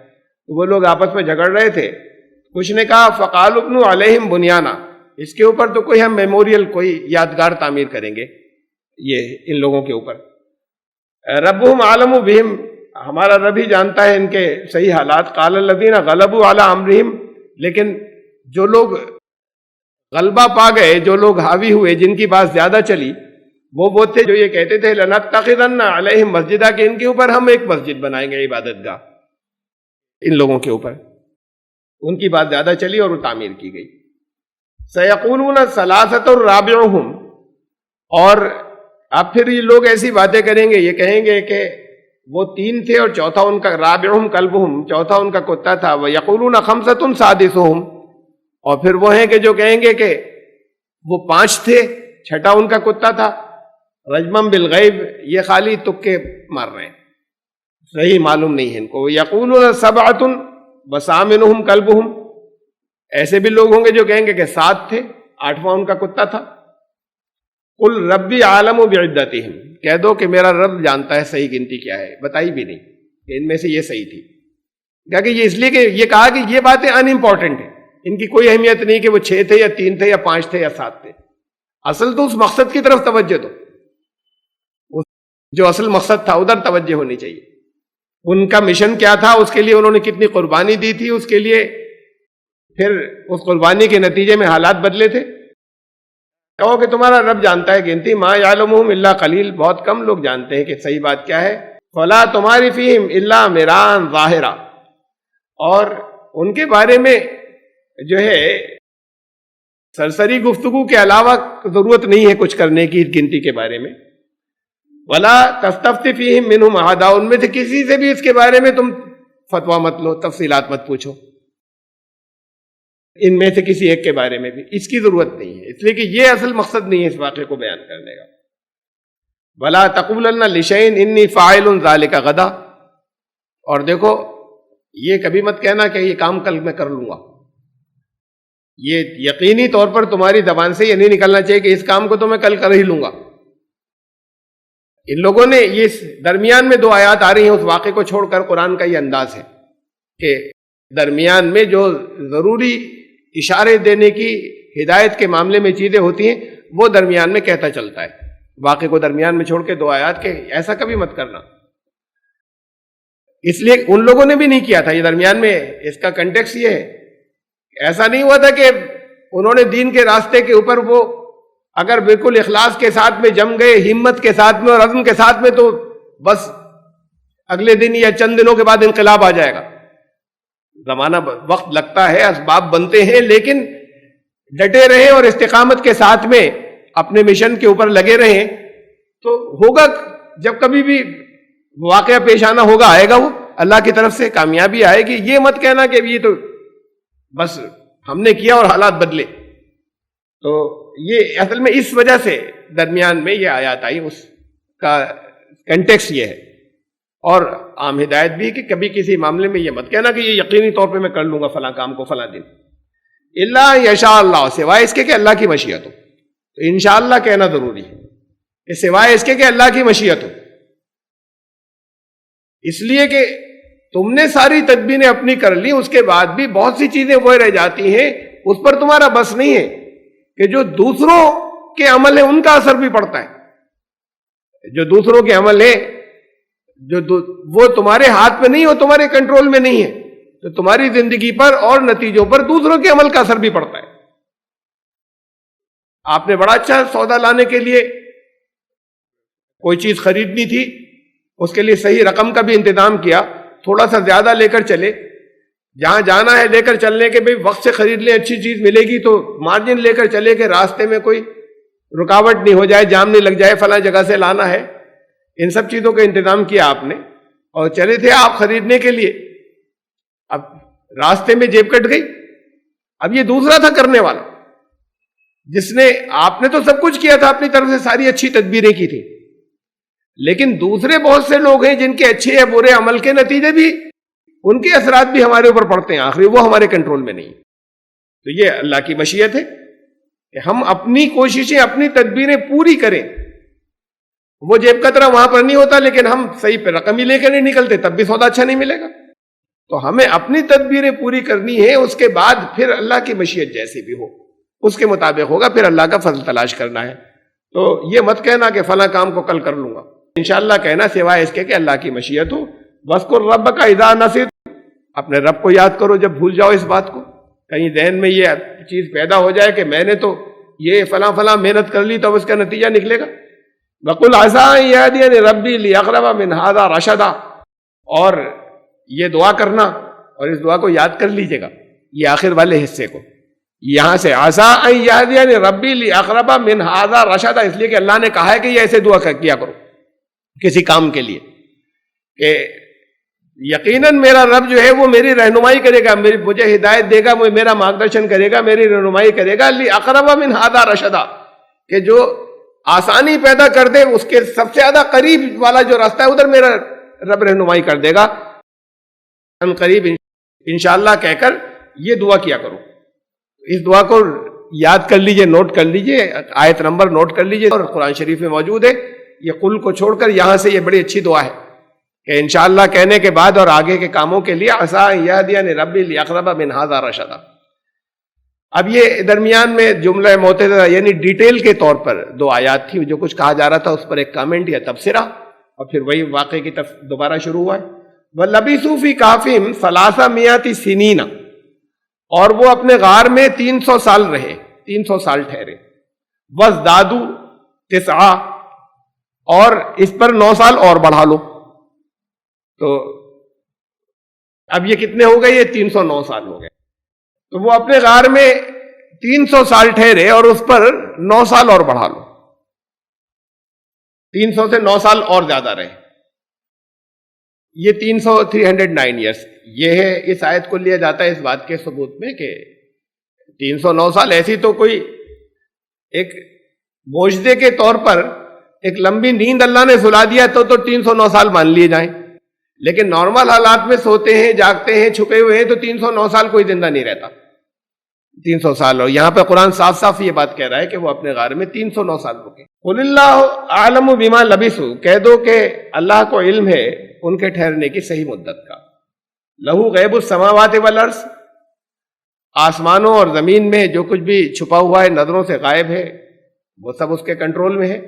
وہ لوگ آپس میں جھگڑ رہے تھے، کچھ نے کہا فقالوا ابنوا علیہم بنیانا، اس کے اوپر تو کوئی ہم میموریل، کوئی یادگار تعمیر کریں گے یہ ان لوگوں کے اوپر۔ ربهم اعلم بہم، ہمارا رب ہی جانتا ہے ان کے صحیح حالات۔ قال الذین غلبوا علی امرہم، لیکن جو لوگ غلبہ پا گئے، جو لوگ حاوی ہوئے، جن کی بات زیادہ چلی، وہ تھے جو یہ کہتے تھے لنتخذن علیہم مسجدہ، کہ ان کے اوپر ہم ایک مسجد بنائیں گے، عبادت گاہ ان لوگوں کے اوپر۔ ان کی بات زیادہ چلی اور وہ تعمیر کی گئی۔ سیقولون ثلاثۃ رابعہم، اور اب پھر یہ لوگ ایسی باتیں کریں گے، یہ کہیں گے کہ وہ 3 تھے اور چوتھا ان کا، رابعہم کلبہم، چوتھا ان کا کتا تھا، ویقولون خمسۃ سادسہم، اور پھر وہ ہیں کہ جو کہیں گے کہ وہ 5 تھے، چھٹا ان کا کتا تھا۔ رجمم بالغیب، یہ خالی تکے مار رہے ہیں، صحیح معلوم نہیں ہے ان کو۔ یقولون سبعۃ وثامنہم کلبہم، ایسے بھی لوگ ہوں گے جو کہیں گے کہ 7 تھے، 8واں ان کا کتا تھا۔ قل ربی عالم بعدتہم، کہہ دو کہ میرا رب جانتا ہے صحیح گنتی کیا ہے، بتائی بھی نہیں کہ ان میں سے یہ صحیح تھی، کیا کہ یہ اس لیے کہ یہ کہا کہ یہ باتیں ان امپورٹنٹ ہیں، ان کی کوئی اہمیت نہیں کہ وہ 6 تھے یا 3 تھے یا 5 تھے یا 7 تھے۔ اصل تو اس مقصد کی طرف توجہ دو، جو اصل مقصد تھا ادھر توجہ ہونی چاہیے۔ ان کا مشن کیا تھا، اس کے لیے انہوں نے کتنی قربانی دی تھی، اس کے لیے پھر اس قربانی کے نتیجے میں حالات بدلے تھے۔ کہو کہ تمہارا رب جانتا ہے گنتی، ما یعلمہم الا قلیل، بہت کم لوگ جانتے ہیں کہ صحیح بات کیا ہے۔ فلا تماری فیہم الا مران ظاہرا، اور ان کے بارے میں جو ہے سرسری گفتگو کے علاوہ ضرورت نہیں ہے کچھ کرنے کی گنتی کے بارے میں۔ ولا تستفت فیہم منہم احدا، ان میں سے کسی سے بھی اس کے بارے میں تم فتویٰ مت لو، تفصیلات مت پوچھو، ان میں سے کسی ایک کے بارے میں بھی اس کی ضرورت نہیں ہے، اس لیے کہ یہ اصل مقصد نہیں ہے اس واقعے کو بیان کرنے کا۔ ولا تقولن لشیء انی فاعل ذلک غدا، اور دیکھو یہ کبھی مت کہنا کہ یہ کام کل میں کر لوں گا، یہ یقینی طور پر تمہاری زبان سے یہ نہیں نکلنا چاہیے کہ اس کام کو تو میں کل کر ہی لوں گا۔ ان لوگوں نے یہ درمیان میں 2 آیات آ رہی ہیں اس واقعے کو چھوڑ کر، قرآن کا یہ انداز ہے کہ درمیان میں جو ضروری اشارے دینے کی ہدایت کے معاملے میں چیزیں ہوتی ہیں وہ درمیان میں کہتا چلتا ہے، واقعے کو درمیان میں چھوڑ کے 2 آیات کے ایسا کبھی مت کرنا۔ اس لیے ان لوگوں نے بھی نہیں کیا تھا، یہ درمیان میں اس کا کنٹیکس یہ ہے، ایسا نہیں ہوا تھا کہ انہوں نے دین کے راستے کے اوپر وہ اگر بالکل اخلاص کے ساتھ میں جم گئے، ہمت کے ساتھ میں اور عزم کے ساتھ میں، تو بس اگلے دن یا چند دنوں کے بعد انقلاب آ جائے گا۔ زمانہ وقت لگتا ہے، اسباب بنتے ہیں، لیکن ڈٹے رہیں اور استقامت کے ساتھ میں اپنے مشن کے اوپر لگے رہیں تو ہوگا، جب کبھی بھی واقعہ پیش آنا ہوگا آئے گا، وہ اللہ کی طرف سے کامیابی آئے گی۔ یہ مت کہنا کہ یہ تو بس ہم نے کیا اور حالات بدلے، تو یہ اصل میں اس وجہ سے درمیان میں یہ آیات آئی، اس کا کنٹیکس یہ ہے، اور عام ہدایت بھی کہ کبھی کسی معاملے میں یہ مت کہنا کہ یہ یقینی طور پہ میں کر لوں گا فلاں کام کو فلاں دن، الا یشاء اللہ، سوائے اس کے کہ اللہ کی مشیت ہو۔ تو انشاءاللہ کہنا ضروری ہے کہ سوائے اس کے کہ اللہ کی مشیت ہو، اس لیے کہ تم نے ساری تدبیریں اپنی کر لی، اس کے بعد بھی بہت سی چیزیں وہ رہ جاتی ہیں، اس پر تمہارا بس نہیں ہے کہ جو دوسروں کے عمل ہے ان کا اثر بھی پڑتا ہے، جو دوسروں کے عمل ہے وہ تمہارے ہاتھ میں نہیں ہو، تمہارے کنٹرول میں نہیں ہے، تو تمہاری زندگی پر اور نتیجوں پر دوسروں کے عمل کا اثر بھی پڑتا ہے۔ آپ نے بڑا اچھا سودا لانے کے لیے کوئی چیز خریدنی تھی، اس کے لیے صحیح رقم کا بھی انتظام کیا، تھوڑا سا زیادہ لے کر چلے، جہاں جانا ہے لے کر چلنے کے بھئی وقت سے خرید لیں، اچھی چیز ملے گی، تو مارجن لے کر چلے کہ راستے میں کوئی رکاوٹ نہیں ہو جائے، جام نہیں لگ جائے، فلاں جگہ سے لانا ہے، ان سب چیزوں کا انتظام کیا آپ نے، اور چلے تھے آپ خریدنے کے لیے، اب راستے میں جیب کٹ گئی. اب یہ دوسرا تھا کرنے والا، جس نے، آپ نے تو سب کچھ کیا تھا اپنی طرف سے، ساری اچھی تدبیریں کی تھی، لیکن دوسرے بہت سے لوگ ہیں جن کے اچھے یا برے عمل کے نتیجے بھی، ان کے اثرات بھی ہمارے اوپر پڑتے ہیں، آخری وہ ہمارے کنٹرول میں نہیں. تو یہ اللہ کی مشیت ہے کہ ہم اپنی کوششیں، اپنی تدبیریں پوری کریں. وہ جیب کترا وہاں پر نہیں ہوتا، لیکن ہم صحیح پہ رقم ہی لے کے نہیں نکلتے، تب بھی سودا اچھا نہیں ملے گا. تو ہمیں اپنی تدبیریں پوری کرنی ہے، اس کے بعد پھر اللہ کی مشیت جیسی بھی ہو اس کے مطابق ہوگا، پھر اللہ کا فضل تلاش کرنا ہے. تو یہ مت کہنا کہ فلاں کام کو کل کر لوں گا، انشاءاللہ کہنا سوائے اس کے کہ اللہ کی مشیت ہو. وَاذْكُرْ رَبَّكَ إِذَا نَسِيتَ، اپنے رب کو یاد کرو جب بھول جاؤ اس بات کو. کہیں ذہن میں یہ چیز پیدا ہو جائے کہ میں نے تو یہ فلاں فلاں محنت کر لی تو اب اس کا نتیجہ نکلے گا. وَقُلْ عَسَىٰ أَن يَهْدِيَنِ رَبِّي لِأَقْرَبَ مِنْ هَٰذَا رَشَدًا، اور یہ دعا کرنا اور اس دعا کو یاد کر لیجیے گا، یہ آخر والے حصے کو یہاں سے عَسَىٰ أَن يَهْدِيَنِ رَبِّي لِأَقْرَبَ مِنْ هَٰذَا رَشَدًا، اس لیے کہ اللہ نے کہا ہے کہ یہ ایسے دعا کیا کرو کسی کام کے لیے کہ یقیناً میرا رب جو ہے وہ میری رہنمائی کرے گا، مجھے ہدایت دے گا، میرا مارگدرشن کرے گا، میری رہنمائی کرے گا. لِأَقْرَبَ مِنْ هَٰذَا رَشَدًا، کہ جو آسانی پیدا کر دے، اس کے سب سے زیادہ قریب والا جو راستہ ہے ادھر میرا رب رہنمائی کر دے گا. ان قریب انشاءاللہ کہہ کر یہ دعا کیا کرو. اس دعا کو یاد کر لیجئے، نوٹ کر لیجئے، آیت نمبر نوٹ کر لیجئے، اور قرآن شریف میں موجود ہے. یہ قل کو چھوڑ کر یہاں سے یہ بڑی اچھی دعا ہے کہ انشاءاللہ کہنے کے بعد اور آگے کے کاموں کے لیے عسیٰ ان یہدینی ربی لأقرب من ھذا رشدا. اب یہ درمیان میں جملہ معترضہ یعنی ڈیٹیل کے طور پر دو آیات تھی، جو کچھ کہا جا رہا تھا اس پر ایک کامنٹ یا تبصرہ، اور پھر وہی واقعے کی دوبارہ شروع ہوا ہے. وَلَبِثُوا فِي كَهْفِهِمْ 300 سِنِينَ، اور وہ اپنے غار میں 300 سال رہے، 300 سال ٹھہرے. وَازْدَادُوا 9، اور اس پر 9 سال اور بڑھا لو، تو اب یہ کتنے ہو گئے؟ یہ 309 سال ہو گئے. تو وہ اپنے غار میں 300 سال ٹھہرے اور اس پر 9 سال اور بڑھا لو، 300 سے 9 سال اور زیادہ رہے. یہ 309 ایئرس یہ ہے. اس آیت کو لیا جاتا ہے اس بات کے ثبوت میں کہ 309 سال ایسی تو کوئی ایک معجزے کے طور پر ایک لمبی نیند اللہ نے سلا دیا تو 309 سال مان لیے جائیں، لیکن نارمل حالات میں سوتے ہیں، جاگتے ہیں، چھپے ہوئے ہیں، تو 309 سال کوئی زندہ نہیں رہتا. 300 سال. اور یہاں پہ قرآن صاف صاف یہ بات کہہ رہا ہے کہ وہ اپنے غار میں 309 سال رکے. قل اللہ اعلم بما لبثوا، کہہ دو کہ اللہ کو علم ہے ان کے ٹھہرنے کی صحیح مدت کا. لہو غیب السماوات والارض، آسمانوں اور زمین میں جو کچھ بھی چھپا ہوا ہے، نظروں سے غائب ہے، وہ سب اس کے کنٹرول میں ہے.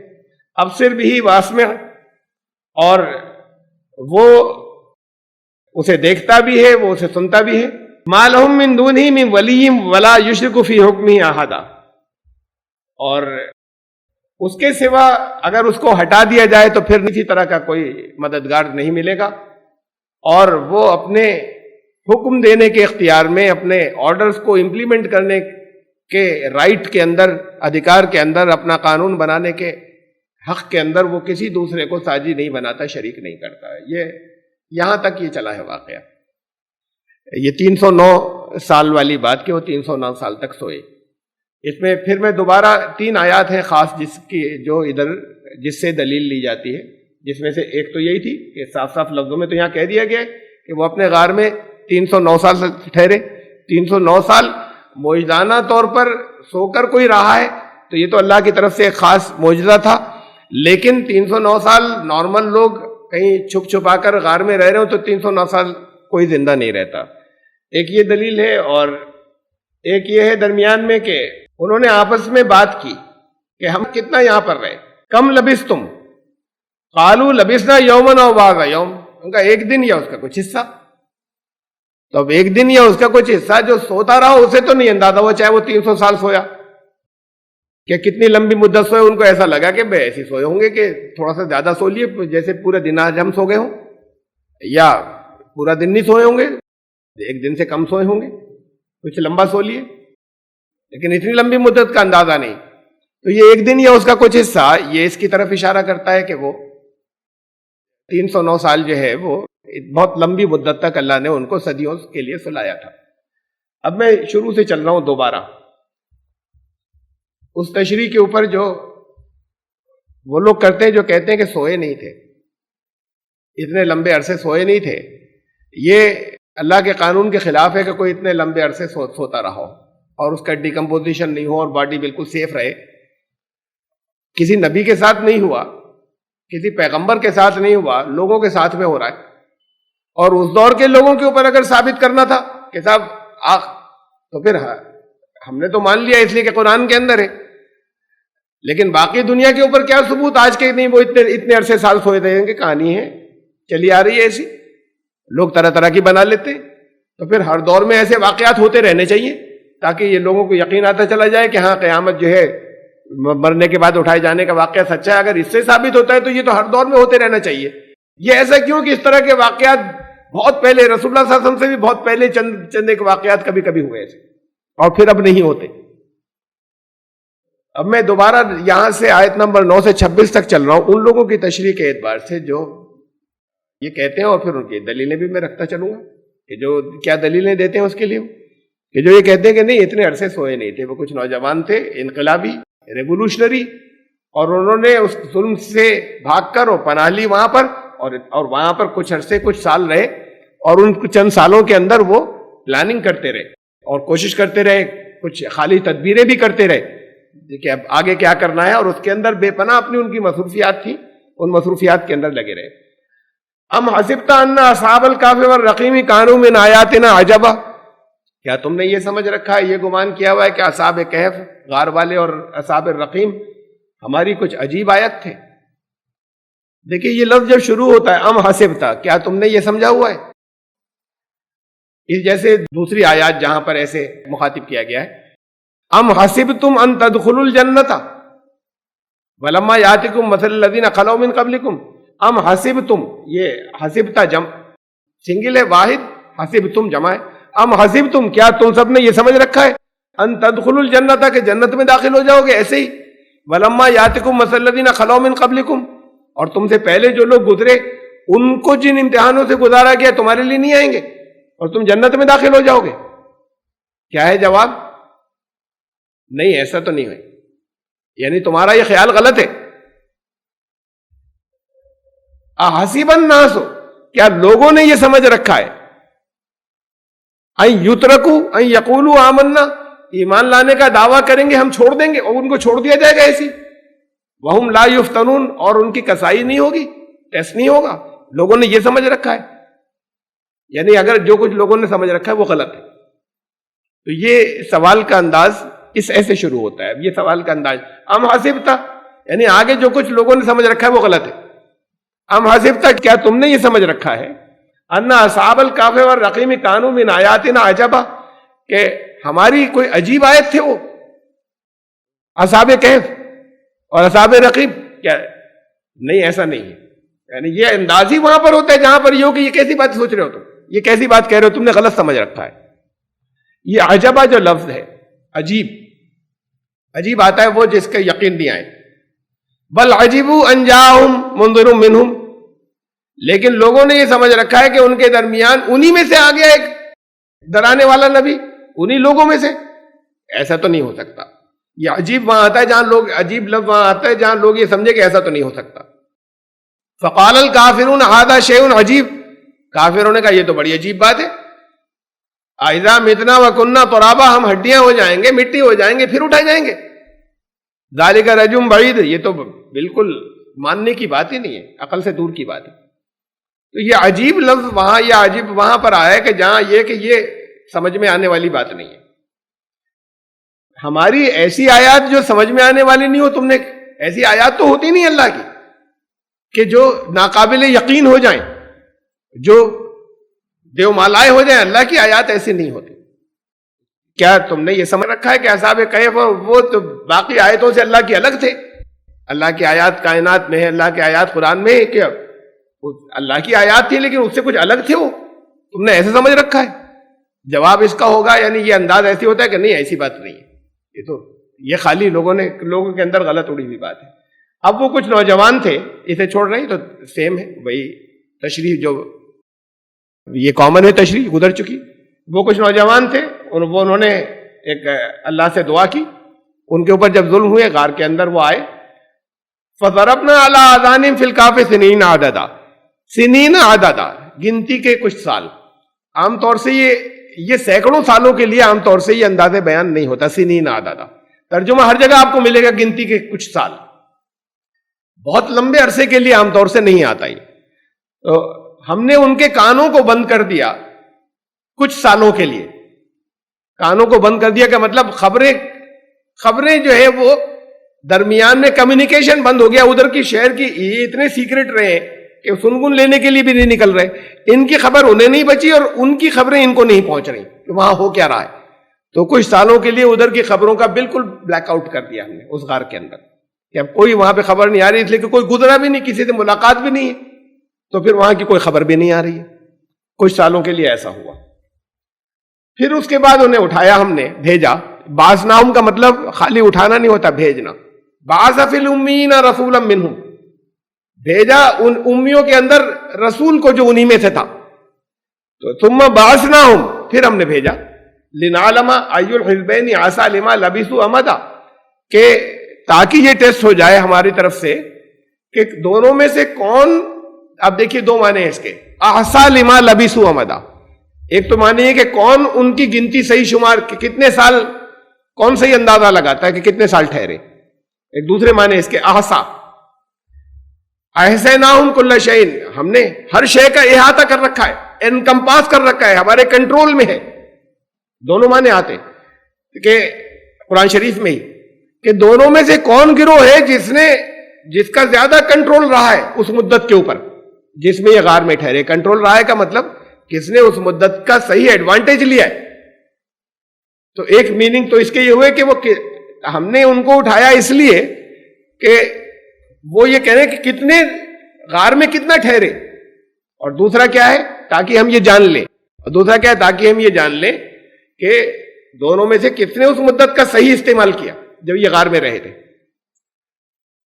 ابصر بھی واسمع، اور وہ اسے دیکھتا بھی ہے، وہ اسے سنتا بھی ہے. ما لہم من دونہ من ولی ولا یشرک فی حکمہ احدا، اور اس کے سوا اگر اس کو ہٹا دیا جائے تو پھر کسی طرح کا کوئی مددگار نہیں ملے گا، اور وہ اپنے حکم دینے کے اختیار میں، اپنے آرڈرز کو امپلیمنٹ کرنے کے رائٹ کے اندر، ادھیکار کے اندر، اپنا قانون بنانے کے حق کے اندر وہ کسی دوسرے کو ساجی نہیں بناتا، شریک نہیں کرتا. یہ یہاں تک یہ چلا ہے واقعہ. یہ 309 سال والی بات کہ وہ 309 سال تک سوئے. اس میں پھر میں دوبارہ 3 آیات ہیں خاص جس سے دلیل لی جاتی ہے، جس میں سے ایک تو یہی تھی کہ صاف صاف لفظوں میں تو یہاں کہہ دیا گیا کہ وہ اپنے غار میں 309 سال ٹھہرے. 309 سال معجزانہ طور پر سو کر کوئی رہا ہے تو یہ تو اللہ کی طرف سے ایک خاص معجزہ تھا، لیکن 309 سال نارمل لوگ کہیں چھپ چھپا کر غار میں رہ رہے ہوں تو 309 سال کوئی زندہ نہیں رہتا. ایک یہ دلیل ہے، اور ایک یہ ہے درمیان میں کہ انہوں نے آپس میں بات کی کہ ہم کتنا یہاں پر رہے. کم لبثتم قالوا لبثنا یوما او بعض یوم، ان کا ایک دن یا اس کا کچھ حصہ. تو اب ایک دن یا اس کا کچھ حصہ جو سوتا رہا اسے تو نہیں اندازہ ہوا چاہے وہ 300 سال سویا کہ کتنی لمبی مدت سوئے. ان کو ایسا لگا کہ بھائی ایسے سوئے ہوں گے کہ تھوڑا سا زیادہ سو لیے، جیسے پورے دن آج ہم سو گئے ہوں، یا پورا دن نہیں سوئے ہوں گے، ایک دن سے کم سوئے ہوں گے، کچھ لمبا سو لیے، لیکن اتنی لمبی مدت کا اندازہ نہیں. تو یہ ایک دن یا اس کا کچھ حصہ یہ اس کی طرف اشارہ کرتا ہے کہ وہ 309 سال جو ہے وہ بہت لمبی مدت تک اللہ نے ان کو صدیوں کے لیے سلایا تھا۔ اب میں شروع سے چل رہا ہوں دوبارہ اس تشریح کے اوپر جو وہ لوگ کرتے ہیں جو کہتے ہیں کہ سوئے نہیں تھے، اتنے لمبے عرصے سوئے نہیں تھے۔ یہ اللہ کے قانون کے خلاف ہے کہ کوئی اتنے لمبے عرصے سوتا رہا ہو اور اس کا ڈیکمپوزیشن نہیں ہو اور باڈی بالکل سیف رہے۔ کسی نبی کے ساتھ نہیں ہوا، کسی پیغمبر کے ساتھ نہیں ہوا، لوگوں کے ساتھ میں ہو رہا ہے۔ اور اس دور کے لوگوں کے اوپر اگر ثابت کرنا تھا کہ صاحب تو پھر ہم نے تو مان لیا اس لیے کہ قرآن کے اندر ہے، لیکن باقی دنیا کے اوپر کیا ثبوت آج کے؟ نہیں، وہ اتنے عرصے سال سوئے تھے کہ کہانی ہے چلی آ رہی ہے ایسی، لوگ طرح طرح کی بنا لیتے۔ تو پھر ہر دور میں ایسے واقعات ہوتے رہنے چاہیے تاکہ یہ لوگوں کو یقین آتا چلا جائے کہ ہاں قیامت جو ہے مرنے کے بعد اٹھائے جانے کا واقعہ سچا ہے۔ اگر اس سے ثابت ہوتا ہے تو یہ تو ہر دور میں ہوتے رہنا چاہیے۔ یہ ایسا کیوں کہ اس طرح کے واقعات بہت پہلے رسول اللہ صلی اللہ علیہ وسلم سے بھی بہت پہلے چند ایک واقعات کبھی کبھی ہوئے ایسے، اور پھر اب نہیں ہوتے۔ اب میں دوبارہ یہاں سے آیت نمبر 9 سے 26 تک چل رہا ہوں ان لوگوں کی تشریح کے اعتبار سے جو یہ کہتے ہیں، اور پھر ان کی دلیلیں بھی میں رکھتا چلوں گا کہ جو کیا دلیلیں دیتے ہیں اس کے لیے، کہ جو یہ کہتے ہیں کہ نہیں اتنے عرصے سوئے نہیں تھے۔ وہ کچھ نوجوان تھے انقلابی، ریولوشنری، اور انہوں نے اس ظلم سے بھاگ کر اور پناہ لی وہاں پر، اور وہاں پر کچھ عرصے کچھ سال رہے، اور ان چند سالوں کے اندر وہ پلاننگ کرتے رہے اور کوشش کرتے رہے، کچھ خالی تدبیریں بھی کرتے رہے کہ اب آگے کیا کرنا ہے، اور اس کے اندر بے پناہ اپنی ان کی مصروفیات تھیں، ان مصروفیات کے اندر لگے رہے۔ ام حسبت ان اصحاب الکہف والرقیم کانوا من آیاتنا عجبا، کیا تم نے یہ سمجھ رکھا ہے، یہ گمان کیا ہوا ہے کہ اصحاب کہف غار والے اور اصحاب الرقیم ہماری کچھ عجیب آیت تھے؟ دیکھیے یہ لفظ جب شروع ہوتا ہے ام حسبتا، کیا تم نے یہ سمجھا ہوا ہے، اس جیسے دوسری آیات جہاں پر ایسے مخاطب کیا گیا ہے، ام حسبتم ان تدخلوا الجنۃ ولما یاتکم مثل الذین خلوا من قبلکم، ام حسبتم، یہ حسبتا جمع سنگل ہے، واحد حسبتم جمع ہے، ام حسبتم کیا تم سب نے یہ سمجھ رکھا ہے ان تدخلوا الجنۃ کہ جنت میں داخل ہو جاؤ گے ایسے ہی، ولما یاتکم مثل الذین خلوا من قبلکم، اور تم سے پہلے جو لوگ گزرے ان کو جن امتحانوں سے گزارا گیا تمہارے لیے نہیں آئیں گے اور تم جنت میں داخل ہو جاؤ گے؟ کیا ہے جواب؟ نہیں، ایسا تو نہیں ہے، یعنی تمہارا یہ خیال غلط ہے۔ احسب الناس، کیا لوگوں نے یہ سمجھ رکھا ہے ان یترکوا ان یقولوا آمنا، ایمان لانے کا دعویٰ کریں گے ہم چھوڑ دیں گے اور ان کو چھوڑ دیا جائے گا ایسی، وہم لا یفتنون، اور ان کی کسائی نہیں ہوگی، ٹیسٹ نہیں ہوگا، لوگوں نے یہ سمجھ رکھا ہے۔ یعنی اگر جو کچھ لوگوں نے سمجھ رکھا ہے وہ غلط ہے، تو یہ سوال کا انداز اس ایسے شروع ہوتا ہے۔ یہ سوال کا انداز ام حسبتا، یعنی آگے جو کچھ لوگوں نے سمجھ رکھا ہے وہ غلط ہے۔ ام حسبتا، کیا تم نے یہ سمجھ رکھا ہے ان اصحاب الکہف والرقیم کانوا من آیاتنا عجبا، کہ ہماری کوئی عجیب آیت تھے وہ اصحاب کہف اور اصحاب رقیم؟ کیا نہیں، ایسا نہیں ہے۔ یعنی یہ انداز ہی وہاں پر ہوتا ہے جہاں پر یہ ہو کہ یہ کیسی بات سوچ رہے ہو تم، یہ کیسی بات کہہ رہے ہو، تم نے غلط سمجھ رکھا ہے۔ یہ عجبہ جو لفظ ہے، عجیب، عجیب آتا ہے وہ جس کا یقین نہیں آئے، بل عجبوا ان جاءہم منذر منہم، لیکن لوگوں نے یہ سمجھ رکھا ہے کہ ان کے درمیان انہی میں سے آ گیا ایک ڈرانے والا نبی، انہی لوگوں میں سے۔ ایسا تو نہیں ہو سکتا۔ یہ عجیب وہاں آتا ہے جہاں لوگ، عجیب لفظ وہاں آتا ہے جہاں لوگ یہ سمجھے کہ ایسا تو نہیں ہو سکتا۔ فقال الکافرون ھذا شیء عجیب، کافروں نے کہا یہ تو بڑی عجیب بات ہے، اذا متنا وکنا ترابا، ہم ہڈیاں ہو جائیں گے، مٹی ہو جائیں گے، پھر اٹھائے جائیں گے، ذالک رجم بعید، یہ تو بالکل ماننے کی بات ہی نہیں ہے، عقل سے دور کی بات ہے۔ تو یہ عجیب لفظ وہاں، یا عجیب وہاں پر آیا ہے کہ جہاں یہ کہ یہ سمجھ میں آنے والی بات نہیں ہے۔ ہماری ایسی آیات جو سمجھ میں آنے والی نہیں ہو، تم نے ایسی آیات تو ہوتی نہیں اللہ کی کہ جو ناقابل یقین ہو جائیں، جو دیو مالائے ہو جائیں، اللہ کی آیات ایسی نہیں ہوتی۔ کیا تم نے یہ سمجھ رکھا ہے کہ اصحاب کہف وہ تو باقی آیتوں سے اللہ کی الگ تھے؟ اللہ کی آیات کائنات میں ہے، اللہ کی آیات قرآن میں ہے، کہ اللہ کی آیات تھی لیکن اس سے کچھ الگ تھے وہ، تم نے ایسے سمجھ رکھا ہے؟ جواب اس کا ہوگا، یعنی یہ انداز ایسی ہوتا ہے کہ نہیں، ایسی بات نہیں ہے، یہ تو یہ خالی لوگوں کے اندر غلط اڑی ہوئی بات ہے۔ اب وہ کچھ نوجوان تھے، اسے چھوڑ رہے ہیں تو سیم ہے وہی تشریح جو یہ کامن ہے تشریح گزر چکی. وہ کچھ نوجوان تھے، انہوں نے ایک اللہ سے دعا کی، ان کے اوپر جب ظلم ہوئے غار کے اندر وہ آئے. فضربنا علی آذانہم فی الکہف سنین عددا، سنین عددا گنتی کے کچھ سال. عام طور سے یہ سینکڑوں سالوں کے لیے عام طور سے یہ انداز بیان نہیں ہوتا. سنین عددا ترجمہ ہر جگہ آپ کو ملے گا گنتی کے کچھ سال، بہت لمبے عرصے کے لیے عام طور سے نہیں آتا. تو ہم نے ان کے کانوں کو بند کر دیا کچھ سالوں کے لیے. کانوں کو بند کر دیا کا مطلب خبریں جو ہے وہ درمیان میں کمیونیکیشن بند ہو گیا. ادھر کی شہر کی یہ اتنے سیکرٹ رہے کہ سنگن لینے کے لیے بھی نہیں نکل رہے. ان کی خبر انہیں نہیں بچی اور ان کی خبریں ان کو نہیں پہنچ رہی کہ وہاں ہو کیا رہا ہے. تو کچھ سالوں کے لیے ادھر کی خبروں کا بالکل بلیک آؤٹ کر دیا ہم نے اس غار کے اندر کہ اب کوئی وہاں پہ خبر نہیں آ رہی، اس لیے کہ کوئی گزرا بھی نہیں، کسی سے ملاقات بھی نہیں ہے، تو پھر وہاں کی کوئی خبر بھی نہیں آ رہی ہے. کچھ سالوں کے لیے ایسا ہوا. پھر اس کے بعد انہیں اٹھایا، ہم نے بھیجا. بعثناہم کا مطلب خالی اٹھانا نہیں ہوتا، بھیجنا. بعث فی الامین رسولا منہم، بھیجا ان امیوں کے اندر رسول کو جو انہی میں سے تھا. تو ثم بعثناہم، پھر ہم نے بھیجا. لنعلم ای الحزبین عسى لما لبثوا امدا، کہ تاکہ یہ ٹیسٹ ہو جائے ہماری طرف سے کہ دونوں میں سے کون، اب دیکھیے دو معنی ہیں اس کے. احصى لما لبثوا امدا، ایک تو معنی ہے کہ کون ان کی گنتی صحیح شمار کہ کتنے سال، کون صحیح اندازہ لگاتا ہے کہ کتنے سال ٹھہرے. ایک دوسرے معنی اس کے احصا، احصیناہم کل شیء، ہم نے ہر شے کا احاطہ کر رکھا ہے، انکمپاس کر رکھا ہے، ہمارے کنٹرول میں ہے. دونوں معنی آتے کہ قرآن شریف میں ہی کہ دونوں میں سے کون گروہ ہے جس کا زیادہ کنٹرول رہا ہے اس مدت کے اوپر جس میں یہ غار میں ٹھہرے. کنٹرول رہا ہے کا مطلب کس نے اس مدت کا صحیح ایڈوانٹیج لیا ہے. تو ایک میننگ تو اس کے یہ ہوئے کہ وہ ہم نے ان کو اٹھایا اس لیے کہ وہ یہ کہہ رہے کہ کتنے غار میں کتنا ٹھہرے، اور دوسرا کیا ہے تاکہ ہم یہ جان لیں، اور دوسرا کیا ہے تاکہ ہم یہ جان لیں کہ دونوں میں سے کس نے اس مدت کا صحیح استعمال کیا جب یہ غار میں رہے تھے.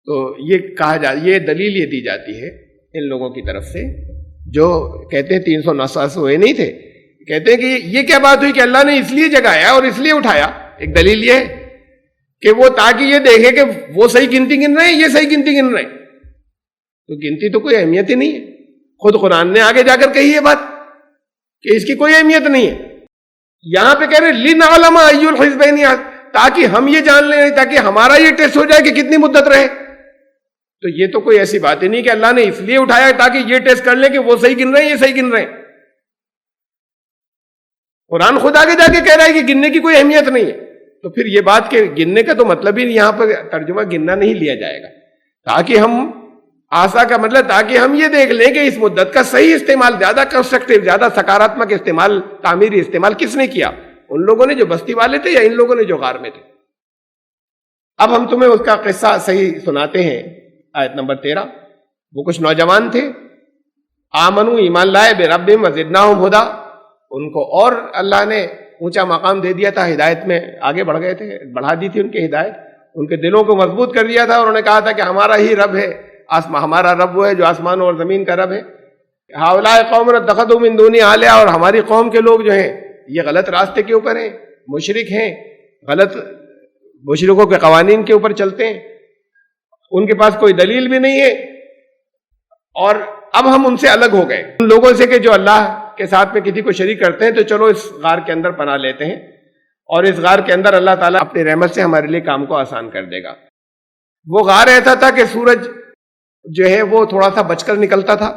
تو یہ کہا یہ دلیل یہ دی جاتی ہے ان لوگوں کی طرف سے جو کہتے ہیں 349 ہوئے نہیں تھے. کہتے ہیں کہ یہ کیا بات ہوئی کہ اللہ نے اس لیے جگایا اور اس لیے اٹھایا. ایک دلیل یہ ہے کہ وہ تاکہ یہ دیکھے کہ وہ صحیح گنتی گن رہے ہیں، یہ صحیح گنتی گن رہے ہیں. تو گنتی تو کوئی اہمیت ہی نہیں ہے. خود قرآن نے آگے جا کر کہی یہ بات کہ اس کی کوئی اہمیت نہیں ہے. یہاں پہ کہہ رہے لنعلم ای الحزبین، تاکہ ہم یہ جان لیں، تاکہ ہمارا یہ ٹیسٹ ہو جائے کہ کتنی مدت رہے. تو یہ تو کوئی ایسی بات ہی نہیں کہ اللہ نے اس لیے اٹھایا تاکہ یہ ٹیسٹ کر لیں کہ وہ صحیح گن رہے ہیں، یہ صحیح گن رہے ہیں. قرآن خود آگے جا کے کہہ رہا ہے کہ گننے کی کوئی اہمیت نہیں ہے. تو پھر یہ بات کہ گننے کا تو مطلب ہی یہاں پر ترجمہ گننا نہیں لیا جائے گا، تاکہ ہم آسا کا مطلب تاکہ ہم یہ دیکھ لیں کہ اس مدت کا صحیح استعمال، زیادہ کنسٹرکٹیو، زیادہ سکاراتمک استعمال، تعمیری استعمال کس نے کیا، ان لوگوں نے جو بستی والے تھے یا ان لوگوں نے جو غار میں تھے. اب ہم تمہیں اس کا قصہ صحیح سناتے ہیں. آیت نمبر 13. وہ کچھ نوجوان تھے، آمنو ایمان لائے، بربہم وزدناہم ہدی، ان کو اور اللہ نے اونچا مقام دے دیا تھا، ہدایت میں آگے بڑھ گئے تھے، بڑھا دی تھی ان کی ہدایت، ان کے دلوں کو مضبوط کر دیا تھا. اور انہوں نے کہا تھا کہ ہمارا ہی رب ہے، ہمارا رب وہ ہے جو آسمان اور زمین کا رب ہے. ہؤلاء قوم اتخذوا من دونی آلہۃ، اور ہماری قوم کے لوگ جو ہیں یہ غلط راستے کے اوپر ہیں، مشرک ہیں، غلط مشرکوں کے قوانین کے اوپر چلتے ہیں، ان کے پاس کوئی دلیل بھی نہیں ہے. اور اب ہم ان سے الگ ہو گئے، ان لوگوں سے کہ جو اللہ کے ساتھ میں کسی کو شریک کرتے ہیں. تو چلو اس غار کے اندر پناہ لیتے ہیں، اور اس غار کے اندر اللہ تعالیٰ اپنی رحمت سے ہمارے لیے کام کو آسان کر دے گا. وہ غار ایسا تھا کہ سورج جو ہے وہ تھوڑا سا بچ کر نکلتا تھا،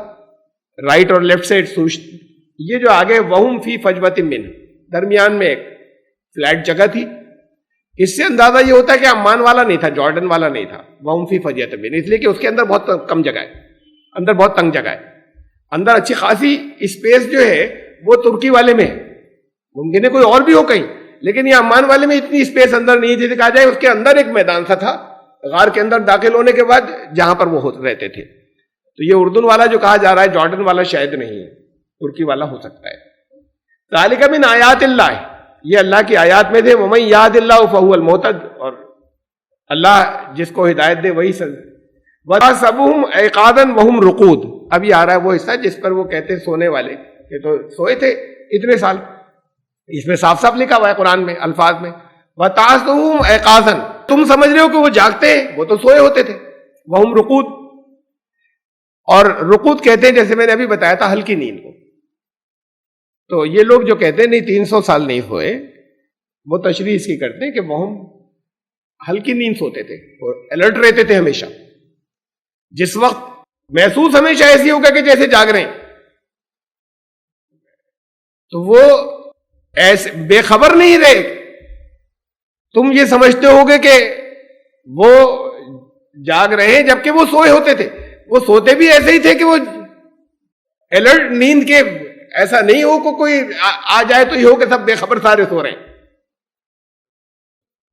رائٹ اور لیفٹ سائڈ سورج. یہ جو آگے وہم فی فجوۃ من، درمیان میں ایک فلیٹ جگہ تھی. اس سے اندازہ یہ ہوتا ہے کہ عمان والا نہیں تھا، جارڈن والا نہیں تھا، وہم فی فجوۃ من، اس لیے کہ اس کے اندر بہت کم جگہ ہے، اندر بہت تنگ جگہ ہے. اندر اچھی خاصی اسپیس جو ہے وہ ترکی والے میں ہے، ممکن ہے کوئی اور بھی ہو کہیں، لیکن یہ عمان والے میں اتنی اسپیس اندر نہیں ہے جسے کہا جائے اس کے اندر ایک میدان سا تھا غار کے اندر داخل ہونے کے بعد جہاں پر وہ رہتے تھے. تو یہ اردن والا جو کہا جا رہا ہے جارڈن والا شاید نہیں ہے، ترکی والا ہو سکتا ہے. ذالک من آیات اللہ، یہ اللہ کی آیات میں تھے. ومن یہد اللہ فہو المہتد، اور اللہ جس کو ہدایت دے وہی وَتَحْسَبُهُمْ أَيْقَاظًا وَهُمْ رُقُودٌ. اب یہ آ رہا ہے وہ حصہ جس پر وہ کہتے ہیں سونے والے، یہ تو سوئے تھے اتنے سال. اس میں صاف صاف لکھا ہوا ہے قرآن میں الفاظ میں وَتَحْسَبُهُمْ أَيْقَاظًا, تم سمجھ رہے ہو کہ وہ جاگتے ہیں, وہ تو سوئے ہوتے تھے. وَهُمْ رُقُودٌ, اور رقود کہتے ہیں جیسے میں نے ابھی بتایا تھا ہلکی نیند کو. تو یہ لوگ جو کہتے ہیں نہیں 300 سال نہیں سوئے, وہ تشریح اس کی کرتے ہیں کہ وہ ہلکی نیند سوتے تھے, وہ الرٹ رہتے تھے ہمیشہ. جس وقت محسوس ہمیشہ ایسی ہوگا کہ جیسے جاگ رہے ہیں, تو وہ ایسے بے خبر نہیں رہے. تم یہ سمجھتے ہوگے کہ وہ جاگ رہے ہیں جبکہ وہ سوئے ہوتے تھے. وہ سوتے بھی ایسے ہی تھے کہ وہ الرٹ نیند کے, ایسا نہیں ہو کہ کوئی آ جائے تو یہ ہو کہ سب بے خبر سارے سو رہے ہیں.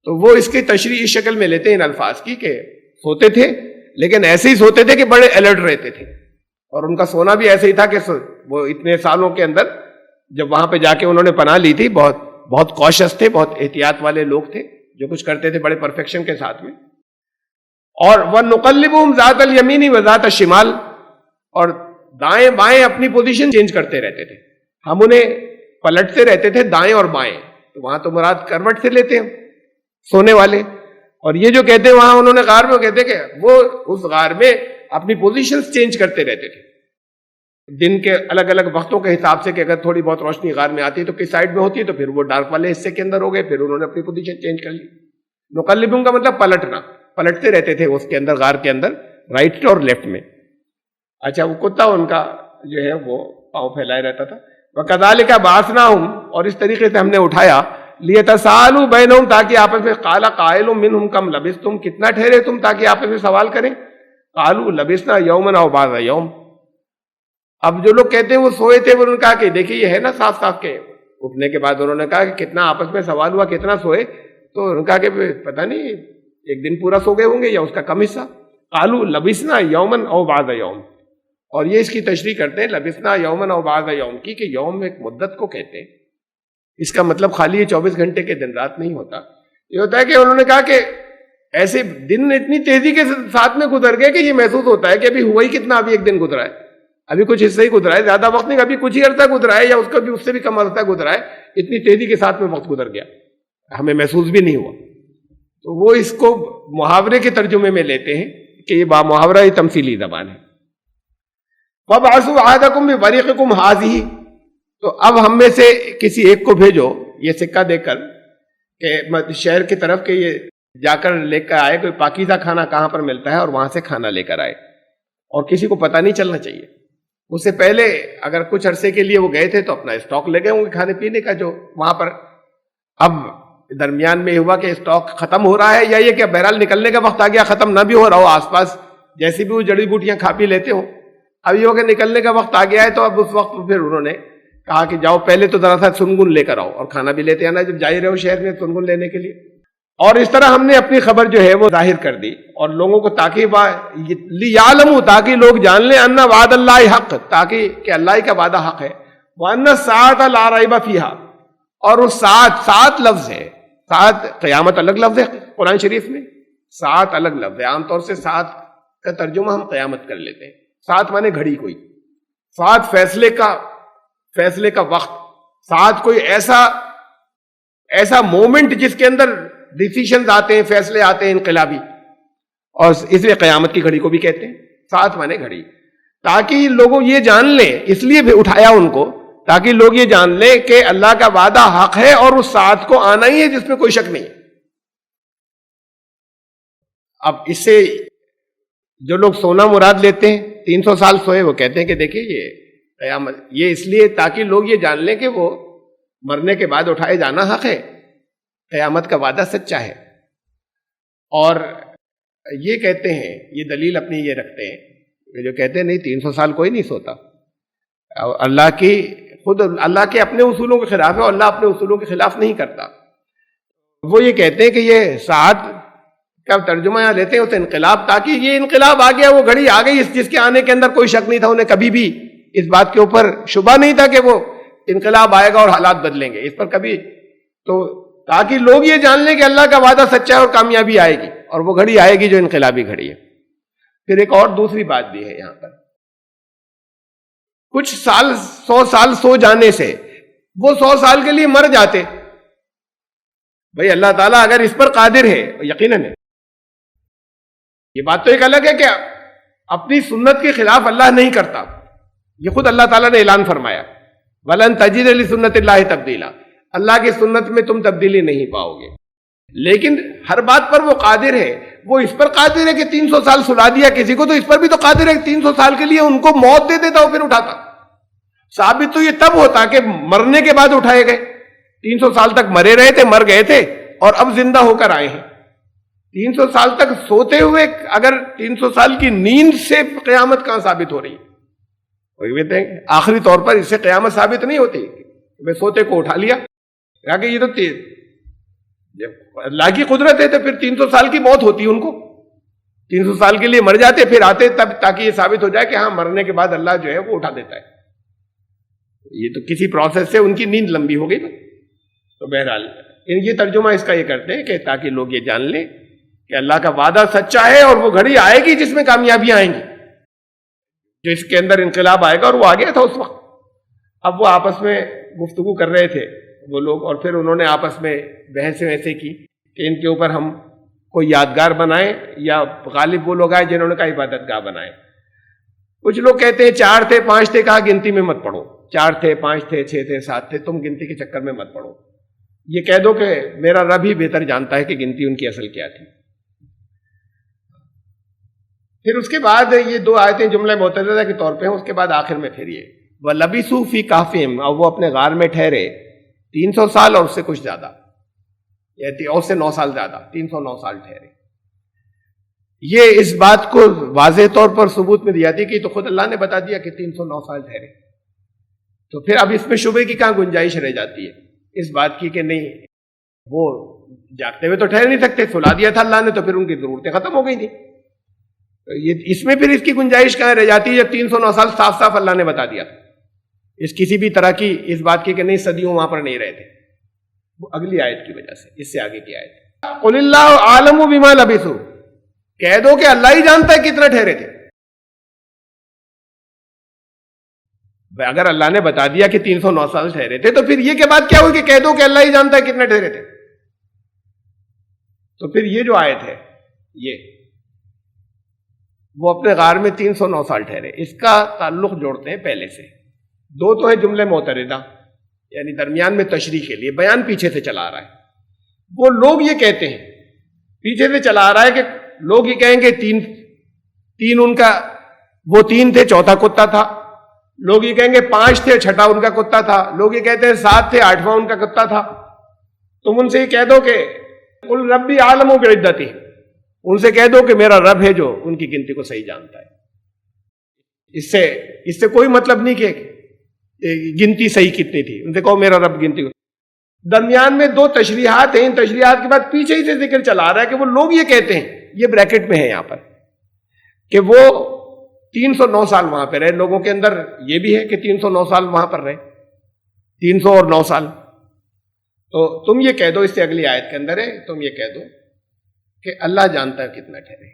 تو وہ اس کی تشریح اس شکل میں لیتے ہیں ان الفاظ کی کہ سوتے تھے لیکن ایسے ہی سوتے تھے کہ بڑے الرٹ رہتے تھے. اور ان کا سونا بھی ایسے ہی تھا کہ وہ اتنے سالوں کے اندر جب وہاں پہ جا کے انہوں نے پناہ لی تھی, بہت کوشش تھے, بہت احتیاط والے لوگ تھے, جو کچھ کرتے تھے بڑے پرفیکشن کے ساتھ میں. اور وَنُقَلِّبُهُمْ ذَاتَ الْيَمِينِ وَذَاتَ الشِّمَالِ, اور دائیں بائیں اپنی پوزیشن چینج کرتے رہتے تھے. ہم انہیں پلٹتے رہتے تھے دائیں اور بائیں, تو وہاں تو مراد کروٹ سے لیتے ہیں سونے والے. اور یہ جو کہتے ہیں وہاں انہوں نے غار میں, کہتے کہ وہ اس غار میں اپنی پوزیشنز چینج کرتے رہتے تھے دن کے الگ الگ وقتوں کے حساب سے, کہ اگر تھوڑی بہت روشنی غار میں آتی ہے تو کس سائڈ میں ہوتی ہے, تو پھر وہ ڈارک والے حصے کے اندر ہو گئے, پھر انہوں نے اپنی پوزیشن چینج کر لی. نقلبوں کا مطلب پلٹنا, پلٹتے رہتے تھے اس کے اندر, غار کے اندر, رائٹ اور لیفٹ میں. اچھا, وہ کتا ان کا جو ہے وہ پاؤں پھیلائے رہتا تھا. وَكَذَلِكَ بَعَثْنَاهُمْ, اور اس طریقے سے ہم نے اٹھایا, لِيَتَسَاءَلُوا بَيْنَهُمْ, تاکہ آپس میں, قَالَ قَائِلٌ مِّنْهُمْ كَمْ لَبِثْتُمْ, کتنا ٹھہرے تم, تاکہ آپس میں سوال کریں. قَالُوا لَبِثْنَا يَوْمًا أَوْ بَعْضَ يَوْمٍ. اب جو لوگ کہتے ہیں وہ سوئے تھے, انہوں نے کہا کہ دیکھیے یہ ہے نا صاف صاف کے اٹھنے کے بعد انہوں نے کہا کہ کتنا آپس میں سوال ہوا, کتنا سوئے, تو انہوں نے کہا کہ پتہ نہیں ایک دن پورا سو گئے ہوں گے یا اس کا کم حصہ. قَالُوا لَبِثْنَا يَوْمًا أَوْ بَعْضَ يَوْمٍ, اور یہ اس کی تشریح کرتے ہیں لبثنا یومن او بعض یوم کی, کہ یوم ایک مدت کو کہتے ہیں. اس کا مطلب خالی یہ 24 گھنٹے کے دن رات نہیں ہوتا. یہ ہوتا ہے کہ انہوں نے کہا کہ ایسے دن اتنی تیزی کے ساتھ میں گزر گئے کہ یہ محسوس ہوتا ہے کہ ابھی ہوا ہی کتنا, ابھی ایک دن گزرا ہے, ابھی کچھ حصہ ہی گزرا ہے, زیادہ وقت نہیں, ابھی کچھ ہی عرصہ گزرا ہے, یا اس کا بھی اس سے بھی کم عرصہ گزرا ہے, اتنی تیزی کے ساتھ میں وقت گزر گیا, ہمیں محسوس بھی نہیں ہوا. تو وہ اس کو محاورے کے ترجمے میں لیتے ہیں کہ یہ محاورہ تمثیلی زبان ہے. وَبْعَثُوا أَحَدَكُمْ بِوَرِقِكُمْ هَٰذِهِ, تو اب ہم میں سے کسی ایک کو بھیجو یہ سکہ دے کر کہ شہر کی طرف کہ یہ جا کر لے کر آئے, کوئی پاکیزہ کھانا کہاں پر ملتا ہے, اور وہاں سے کھانا لے کر آئے. اور کسی کو پتہ نہیں چلنا چاہیے. اس سے پہلے اگر کچھ عرصے کے لیے وہ گئے تھے تو اپنا اسٹاک لے گئے ہوں گے کھانے پینے کا جو وہاں پر. اب درمیان میں ہوا کہ اسٹاک ختم ہو رہا ہے, یا یہ کہ بہرحال نکلنے کا وقت آ گیا, ختم نہ بھی ہو رہا ہو, آس پاس جیسی بھی وہ جڑی بوٹیاں کھا پی لیتے ہوں. اب یہ ہو کہ نکلنے کا وقت آ گیا ہے, تو اب اس وقت پھر انہوں نے کہا کہ جاؤ پہلے تو ذرا سا سنگن لے کر آؤ, اور کھانا بھی لیتے آنا جب جا ہی رہے ہو شہر میں سنگن لینے کے لیے. اور اس طرح ہم نے اپنی خبر جو ہے وہ ظاہر کر دی, اور لوگوں کو تاکہ لیعلموا, تاکہ لوگ جان لیں, ان وعد اللہ حق, تاکہ کہ اللہ کا وعدہ حق ہے, وان الساعۃ لا ریب فیہا, اور وہ سات لفظ ہے. سات قیامت الگ لفظ ہے قرآن شریف میں, سات الگ لفظ ہے. عام طور سے سات کا ترجمہ ہم قیامت کر لیتے ہیں. سات مانے گھڑی کوئی, سات فیصلے کا وقت, سات کوئی ایسا مومنٹ جس کے اندر ڈیسیشنز آتے ہیں, فیصلے آتے ہیں انقلابی, اور اس لیے قیامت کی گھڑی کو بھی کہتے ہیں. سات مانے گھڑی, تاکہ لوگوں یہ جان لیں, اس لیے بھی اٹھایا ان کو, تاکہ لوگ یہ جان لیں کہ اللہ کا وعدہ حق ہے اور اس سات کو آنا ہی ہے جس میں کوئی شک نہیں. اب اس سے جو لوگ سونا مراد لیتے ہیں, 300 سال سوئے, وہ کہتے ہیں کہ دیکھیں یہ قیامت, یہ اس لیے تاکہ لوگ یہ جان لیں کہ وہ مرنے کے بعد اٹھائے جانا حق ہے, قیامت کا وعدہ سچا ہے. اور یہ کہتے ہیں, یہ دلیل اپنی یہ رکھتے ہیں, جو کہتے ہیں نہیں 300 سال کوئی نہیں سوتا, اللہ کی خود اللہ کے اپنے اصولوں کے خلاف ہے, اور اللہ اپنے اصولوں کے خلاف نہیں کرتا. وہ یہ کہتے ہیں کہ یہ سات کا ترجمہ یہاں لیتے ہیں تو انقلاب, تاکہ یہ انقلاب آ گیا, وہ گھڑی آ گئی جس کے آنے کے اندر کوئی شک نہیں تھا, انہیں کبھی بھی اس بات کے اوپر شبہ نہیں تھا کہ وہ انقلاب آئے گا اور حالات بدلیں گے, اس پر کبھی. تو تاکہ لوگ یہ جان لیں کہ اللہ کا وعدہ سچا ہے اور کامیابی آئے گی, اور وہ گھڑی آئے گی جو انقلابی گھڑی ہے. پھر ایک اور دوسری بات بھی ہے یہاں پر, کچھ سال 100 سال سو جانے سے وہ 100 سال کے لیے مر جاتے. بھئی اللہ تعالیٰ اگر اس پر قادر ہے یقیناً ہے. یہ بات تو ایک الگ ہے کہ اپنی سنت کے خلاف اللہ نہیں کرتا. یہ خود اللہ تعالیٰ نے اعلان فرمایا وَلَن تَجِدَ لِسُنَّتِ اللَّهِ تَبْدِيلًا. اللہ کی سنت میں تم تبدیلی نہیں پاؤ گے. لیکن ہر بات پر وہ قادر ہے. وہ اس پر قادر ہے کہ 300 سال سلا دیا کسی کو, تو اس پر بھی تو قادر ہے کہ 300 سال کے لیے ان کو موت دے دیتا اور پھر اٹھاتا. ثابت تو یہ تب ہوتا کہ مرنے کے بعد اٹھائے گئے. 300 سال تک مرے رہے تھے, مر گئے تھے اور اب زندہ ہو کر آئے ہیں. 300 سال تک سوتے ہوئے اگر 300 سال کی نیند سے قیامت کہاں ثابت ہو رہی ہے؟ آخری طور پر اس سے قیامت ثابت نہیں ہوتی. میں سوتے کو اٹھا لیا, کہ یہ تو جب اللہ کی قدرت ہے تو پھر 300 سال کی موت ہوتی ان کو. 300 سال کے لیے مر جاتے پھر آتے تب, تاکہ یہ ثابت ہو جائے کہ ہاں مرنے کے بعد اللہ جو ہے وہ اٹھا دیتا ہے. یہ تو کسی پروسیس سے ان کی نیند لمبی ہو گئی نا. تو بہرحال یہ ترجمہ اس کا یہ کرتے ہیں کہ تاکہ لوگ یہ جان لیں کہ اللہ کا وعدہ سچا ہے اور وہ گھڑی آئے گی جس میں کامیابیاں آئیں گی, جو اس کے اندر انقلاب آئے گا. اور وہ آ گیا تھا اس وقت. اب وہ آپس میں گفتگو کر رہے تھے وہ لوگ, اور پھر انہوں نے آپس میں بحث ویسے کی کہ ان کے اوپر ہم کوئی یادگار بنائیں یا غالب وہ لوگ آئے جنہوں نے کہا عبادت گاہ بنائیں. کچھ لوگ کہتے ہیں 4 تھے 5 تھے, کہا گنتی میں مت پڑھو. 4 تھے 5 تھے 6 تھے 7 تھے, تم گنتی کے چکر میں مت پڑھو. یہ کہہ دو کہ میرا رب ہی بہتر جانتا ہے کہ گنتی ان کی اصل کیا تھی. پھر اس کے بعد یہ 2 آیتیں جملہ معترضہ کے طور پہ ہیں. اس کے بعد آخر میں پھر یہ وَلَبِثُوا فِي كَهْفِهِمْ, اور وہ اپنے غار میں ٹھہرے 300 سال اور اس سے کچھ زیادہ, اور سے 9 سال زیادہ, 309 سال ٹھہرے. یہ اس بات کو واضح طور پر ثبوت میں دیا تھی کہ تو خود اللہ نے بتا دیا کہ 309 سال ٹھہرے. تو پھر اب اس میں شبے کی کہاں گنجائش رہ جاتی ہے اس بات کی کہ نہیں وہ جاگتے ہوئے تو ٹھہر نہیں سکتے, سلا دیا تھا اللہ نے تو پھر ان کی ضرورتیں ختم ہو گئی تھی. اس میں پھر اس کی گنجائش کہاں رہ جاتی ہے جب 309 سال صاف صاف اللہ نے بتا دیا تھا. اس کسی بھی طرح کی اس بات کی کہ نہیں صدیوں وہاں پر نہیں رہے تھے. وہ اگلی آیت کی وجہ سے, اس سے آگے کی آیت قُلِ اللَّهُ أَعْلَمُ بِمَا لَبِثُوا, کہہ دو کہ اللہ ہی جانتا ہے کتنا ٹھہرے تھے. اگر اللہ نے بتا دیا کہ 309 سال ٹھہرے تھے تو پھر یہ کے بعد کیا ہوئی کہ کہہ دو کہ اللہ ہی جانتا ہے کتنے ٹھہرے تھے. تو پھر یہ جو آیت ہے یہ وہ اپنے غار میں 309 سال ٹھہرے, اس کا تعلق جوڑتے ہیں پہلے سے. 2 تو ہے جملے معترضہ, یعنی درمیان میں تشریح کے لیے بیان پیچھے سے چلا آ رہا ہے. وہ لوگ یہ کہتے ہیں, پیچھے سے چلا آ رہا ہے کہ لوگ یہ کہیں گے تین ان کا, وہ 3 تھے چوتھا کتا تھا. لوگ یہ کہیں گے 5 تھے چھٹا ان کا کتا تھا. لوگ یہ کہتے ہیں 7 تھے 8واں ان کا کتا تھا. تم ان سے یہ کہہ دو کہ قُلْ رَبِّي أَعْلَمُ بِعِدَّتِهِمْ, ان سے کہہ دو کہ میرا رب ہے جو ان کی گنتی کو صحیح جانتا ہے. اس سے کوئی مطلب نہیں کہ گنتی صحیح کتنی تھی, ان سے کہو میرا رب گنتی. درمیان میں 2 تشریحات ہیں. ان تشریحات کے بعد پیچھے ہی سے ذکر چلا آ رہا ہے کہ وہ لوگ یہ کہتے ہیں, یہ بریکٹ میں ہے یہاں پر, کہ وہ 309 سال وہاں پہ رہے. لوگوں کے اندر یہ بھی ہے کہ 309 سال وہاں پر رہے, 300 اور 9 سال. تو تم یہ کہہ دو, اس سے اگلی آیت کے اندر ہے, تم یہ کہہ دو کہ اللہ جانتا ہے کتنا ٹھہرے.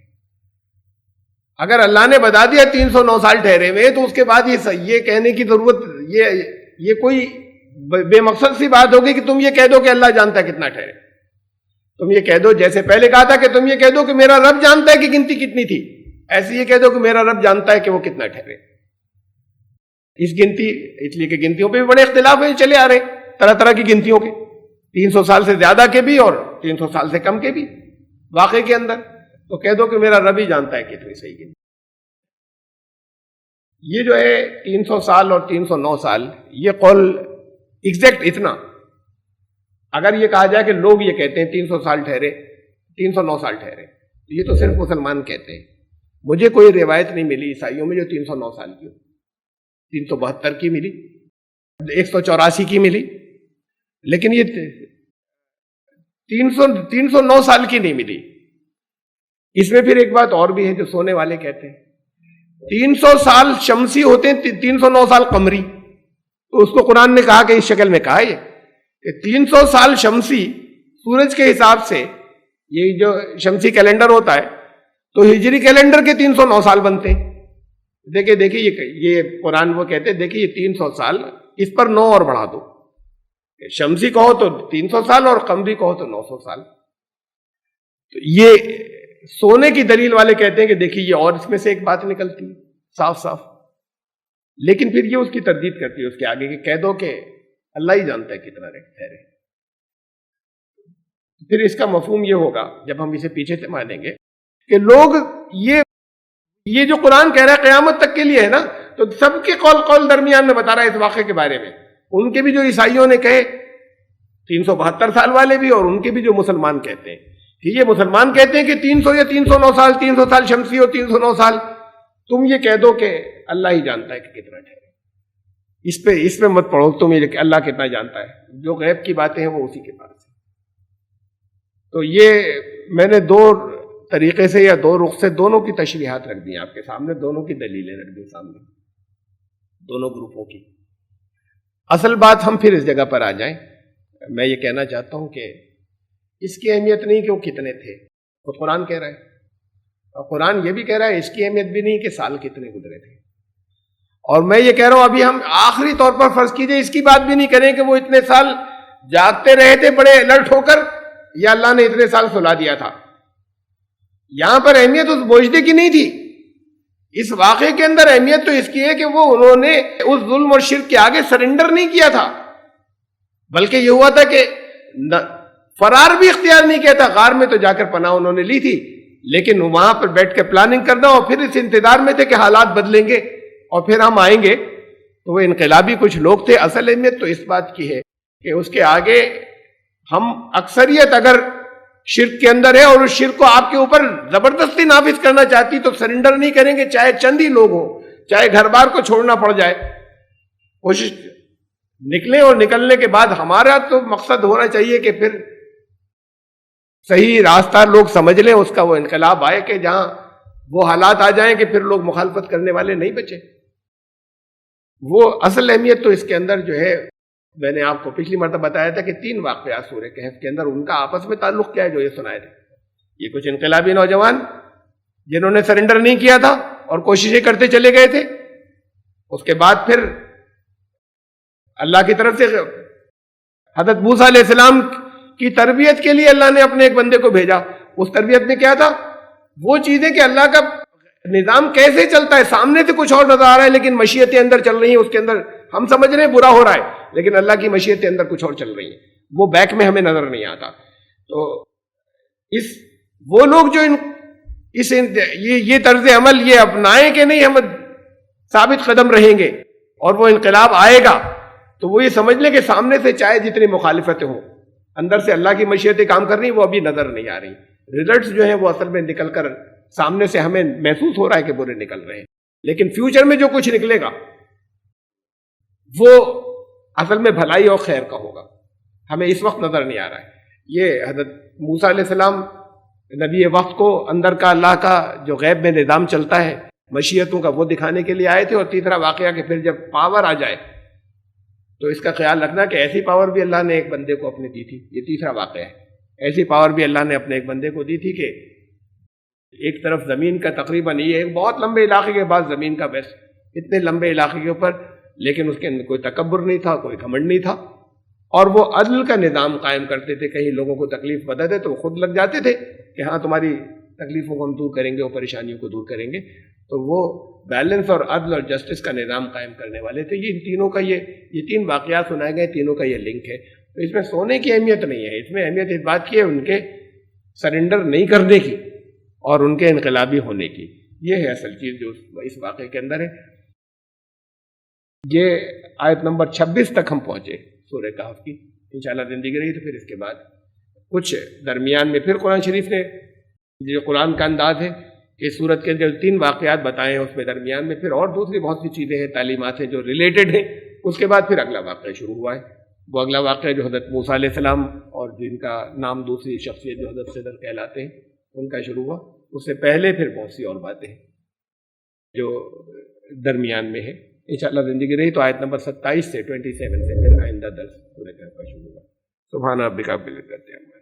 اگر اللہ نے بتا دیا 309 سال ٹھہرے ہوئے تو اس کے بعد یہ کہنے کی ضرورت, یہ کوئی بے مقصد سی بات ہوگی کہ تم یہ کہہ دو کہ اللہ جانتا ہے کتنا ٹھہرے. تم یہ کہہ دو جیسے پہلے کہا تھا کہ تم یہ کہہ دو کہ میرا رب جانتا ہے کہ گنتی کتنی تھی, ایسے یہ کہہ دو کہ میرا رب جانتا ہے کہ وہ کتنا ٹھہرے. اس گنتی, اس لیے کہ گنتیوں پہ بھی بڑے اختلاف ہیں چلے آ رہے ہیں, طرح طرح کی گنتیوں کے, 300 سال سے زیادہ کے بھی اور 300 سال سے کم کے بھی واقعے کے اندر. تو کہہ دو کہ میرا رب ہی جانتا ہے کتنی صحیح گنتی. یہ جو ہے 300 سال اور 309 سال, یہ قول ایگزیکٹ اتنا, اگر یہ کہا جائے کہ لوگ یہ کہتے ہیں 300 سال ٹھہرے 309 سال ٹھہرے, یہ تو صرف مسلمان کہتے ہیں. مجھے کوئی روایت نہیں ملی عیسائیوں میں جو 309 سال کی ہو. 372 کی ملی, 184 کی ملی, لیکن یہ 309 سال کی نہیں ملی. اس میں پھر ایک بات اور بھی ہے جو سونے والے کہتے ہیں 300 سال شمسی ہوتے ہیں, 309 سال قمری. تو اس کو قرآن نے کہا کہ اس شکل میں کہا یہ کہ 300 سال شمسی سورج کے حساب سے, یہ جو شمسی کیلنڈر ہوتا ہے تو ہجری کیلنڈر کے 309 سال بنتے ہیں. دیکھیے یہ قرآن وہ کہتے ہیں دیکھیے یہ 300 سال اس پر 9 اور بڑھا دو، شمسی کہو تو 300 سال اور قمری کہو تو 900 سال. تو یہ سونے کی دلیل والے کہتے ہیں کہ دیکھیے یہ اور اس میں سے ایک بات نکلتی ہے صاف صاف، لیکن پھر یہ اس کی تردید کرتی ہے اس کے آگے کہ کہہ دو کہ اللہ ہی جانتا ہے کتنا ٹھہرے. پھر اس کا مفہوم یہ ہوگا جب ہم اسے پیچھے سے مانیں گے کہ لوگ یہ جو قرآن کہہ رہا ہے قیامت تک کے لیے ہے نا، تو سب کے قول درمیان میں بتا رہا ہے اس واقعے کے بارے میں. ان کے بھی جو عیسائیوں نے کہے 372 سال والے بھی، اور ان کے بھی جو مسلمان کہتے ہیں کہ یہ مسلمان کہتے ہیں کہ 300 یا 309 سال، 300 سال شمسی اور 309 سال. تم یہ کہہ دو کہ اللہ ہی جانتا ہے کہ کتنا ٹھہرے. اس پہ مت پڑھو تم یہ کہ اللہ کتنا جانتا ہے. جو غیب کی باتیں ہیں وہ اسی کے پاس ہیں. تو یہ میں نے 2 طریقے سے یا 2 رخ سے دونوں کی تشریحات رکھ دی آپ کے سامنے، دونوں کی دلیلیں رکھ دی سامنے، دونوں گروپوں کی. اصل بات ہم پھر اس جگہ پر آ جائیں. میں یہ کہنا چاہتا ہوں کہ اس کی اہمیت نہیں کہ وہ کتنے تھے، وہ قرآن کہہ رہا ہے، اور قرآن یہ بھی کہہ رہا ہے اس کی اہمیت بھی نہیں کہ سال کتنے گزرے تھے. اور میں یہ کہہ رہا ہوں ابھی ہم آخری طور پر فرض کیجئے اس کی بات بھی نہیں کریں کہ وہ اتنے سال جاگتے رہے تھے بڑے الرٹ ہو کر، یا اللہ نے اتنے سال سلا دیا تھا. یہاں پر اہمیت اس بوجھدے کی نہیں تھی. اس واقعے کے اندر اہمیت تو اس کی ہے کہ وہ انہوں نے اس ظلم اور شرک کے آگے سرنڈر نہیں کیا تھا، بلکہ یہ ہوا تھا کہ فرار بھی اختیار نہیں کیا تھا. غار میں تو جا کر پناہ انہوں نے لی تھی، لیکن وہاں پر بیٹھ کے پلاننگ کرنا اور پھر اس انتظار میں تھے کہ حالات بدلیں گے اور پھر ہم آئیں گے. تو وہ انقلابی کچھ لوگ تھے. اصل اہمیت تو اس بات کی ہے کہ اس کے آگے ہم اکثریت اگر شرک کے اندر ہے اور اس شرک کو آپ کے اوپر زبردستی نافذ کرنا چاہتی تو سرنڈر نہیں کریں گے، چاہے چند ہی لوگ ہوں، چاہے گھر بار کو چھوڑنا پڑ جائے. کوشش نکلیں، اور نکلنے کے بعد ہمارا تو مقصد ہونا چاہیے کہ پھر صحیح راستہ لوگ سمجھ لیں، اس کا وہ انقلاب آئے کہ جہاں وہ حالات آ جائیں کہ پھر لوگ مخالفت کرنے والے نہیں بچے. وہ اصل اہمیت تو اس کے اندر جو ہے، میں نے آپ کو پچھلی مرتبہ بتایا تھا کہ 3 واقعات سورہ کہف کے اندر، ان کا آپس میں تعلق کیا ہے جو یہ سنائے تھے. یہ کچھ انقلابی نوجوان جنہوں نے سرنڈر نہیں کیا تھا اور کوششیں کرتے چلے گئے تھے. اس کے بعد پھر اللہ کی طرف سے حضرت موسیٰ علیہ السلام کی تربیت کے لیے اللہ نے اپنے ایک بندے کو بھیجا. اس تربیت میں کیا تھا؟ وہ چیزیں کہ اللہ کا نظام کیسے چلتا ہے، سامنے سے کچھ اور نظر آ رہا ہے لیکن مشیتیں اندر چل رہی ہیں، اس کے اندر ہم سمجھ رہے ہیں برا ہو رہا ہے لیکن اللہ کی مشیتیں اندر کچھ اور چل رہی ہیں، وہ بیک میں ہمیں نظر نہیں آتا. تو وہ لوگ جو یہ طرز عمل یہ اپنائیں کہ نہیں ہم ثابت قدم رہیں گے اور وہ انقلاب آئے گا، تو وہ یہ سمجھ لیں کہ سامنے سے چاہے جتنی مخالفتیں ہوں، اندر سے اللہ کی مشیتیں کام کر رہی ہیں، وہ ابھی نظر نہیں آ رہی. ریزلٹس جو ہیں وہ اصل میں نکل کر سامنے سے ہمیں محسوس ہو رہا ہے کہ برے نکل رہے ہیں، لیکن فیوچر میں جو کچھ نکلے گا وہ اصل میں بھلائی اور خیر کا ہوگا، ہمیں اس وقت نظر نہیں آ رہا ہے. یہ حضرت موسیٰ علیہ السلام نبی وقت کو اندر کا اللہ کا جو غیب میں نظام چلتا ہے مشیتوں کا وہ دکھانے کے لیے آئے تھے. اور تیسرا واقعہ کہ پھر جب پاور آ جائے تو اس کا خیال رکھنا کہ ایسی پاور بھی اللہ نے ایک بندے کو اپنے دی تھی. یہ تیسرا واقعہ ہے. ایسی پاور بھی اللہ نے اپنے ایک بندے کو دی تھی کہ ایک طرف زمین کا تقریباً یہ ایک بہت لمبے علاقے کے بعد زمین کا بیس اتنے لمبے علاقے کے اوپر، لیکن اس کے اندر کوئی تکبر نہیں تھا، کوئی گھمنڈ نہیں تھا، اور وہ عدل کا نظام قائم کرتے تھے. کہیں لوگوں کو تکلیف بتاتے تو وہ خود لگ جاتے تھے کہ ہاں تمہاری تکلیفوں کو ہم دور کریں گے اور پریشانیوں کو دور کریں گے. تو وہ بیلنس اور عدل اور جسٹس کا نظام قائم کرنے والے تھے. یہ تینوں کا یہ 3 واقعات سنائے گئے، تینوں کا یہ لنک ہے. تو اس میں سونے کی اہمیت نہیں ہے، اس میں اہمیت اس بات کی ہے ان کے سرنڈر نہیں کرنے کی اور ان کے انقلابی ہونے کی. یہ ہے اصل چیز جو اس واقعے کے اندر ہے. یہ آیت نمبر 26 تک ہم پہنچے سورہ کہف کی. انشاءاللہ زندگی رہی تو پھر اس کے بعد کچھ درمیان میں پھر قرآن شریف نے جو قرآن کا انداز ہے کہ سورت کے جو 3 واقعات بتائے ہیں اس میں درمیان میں پھر اور دوسری بہت سی چیزیں ہیں، تعلیمات ہیں جو ریلیٹڈ ہیں. اس کے بعد پھر اگلا واقعہ شروع ہوا ہے. وہ اگلا واقعہ جو حضرت موسیٰ علیہ السلام اور جن کا نام دوسری شخصیت جو حضرت صدر کہلاتے ہیں ان کا شروع ہوا. اس سے پہلے پھر بہت سی اور باتیں ہیں جو درمیان میں ہے. انشاءاللہ زندگی رہی تو آیت نمبر 27 سے 27 سے پھر آئندہ درس سورہ کہف کا شروع ہوا. سبحان ربک رب العزت عما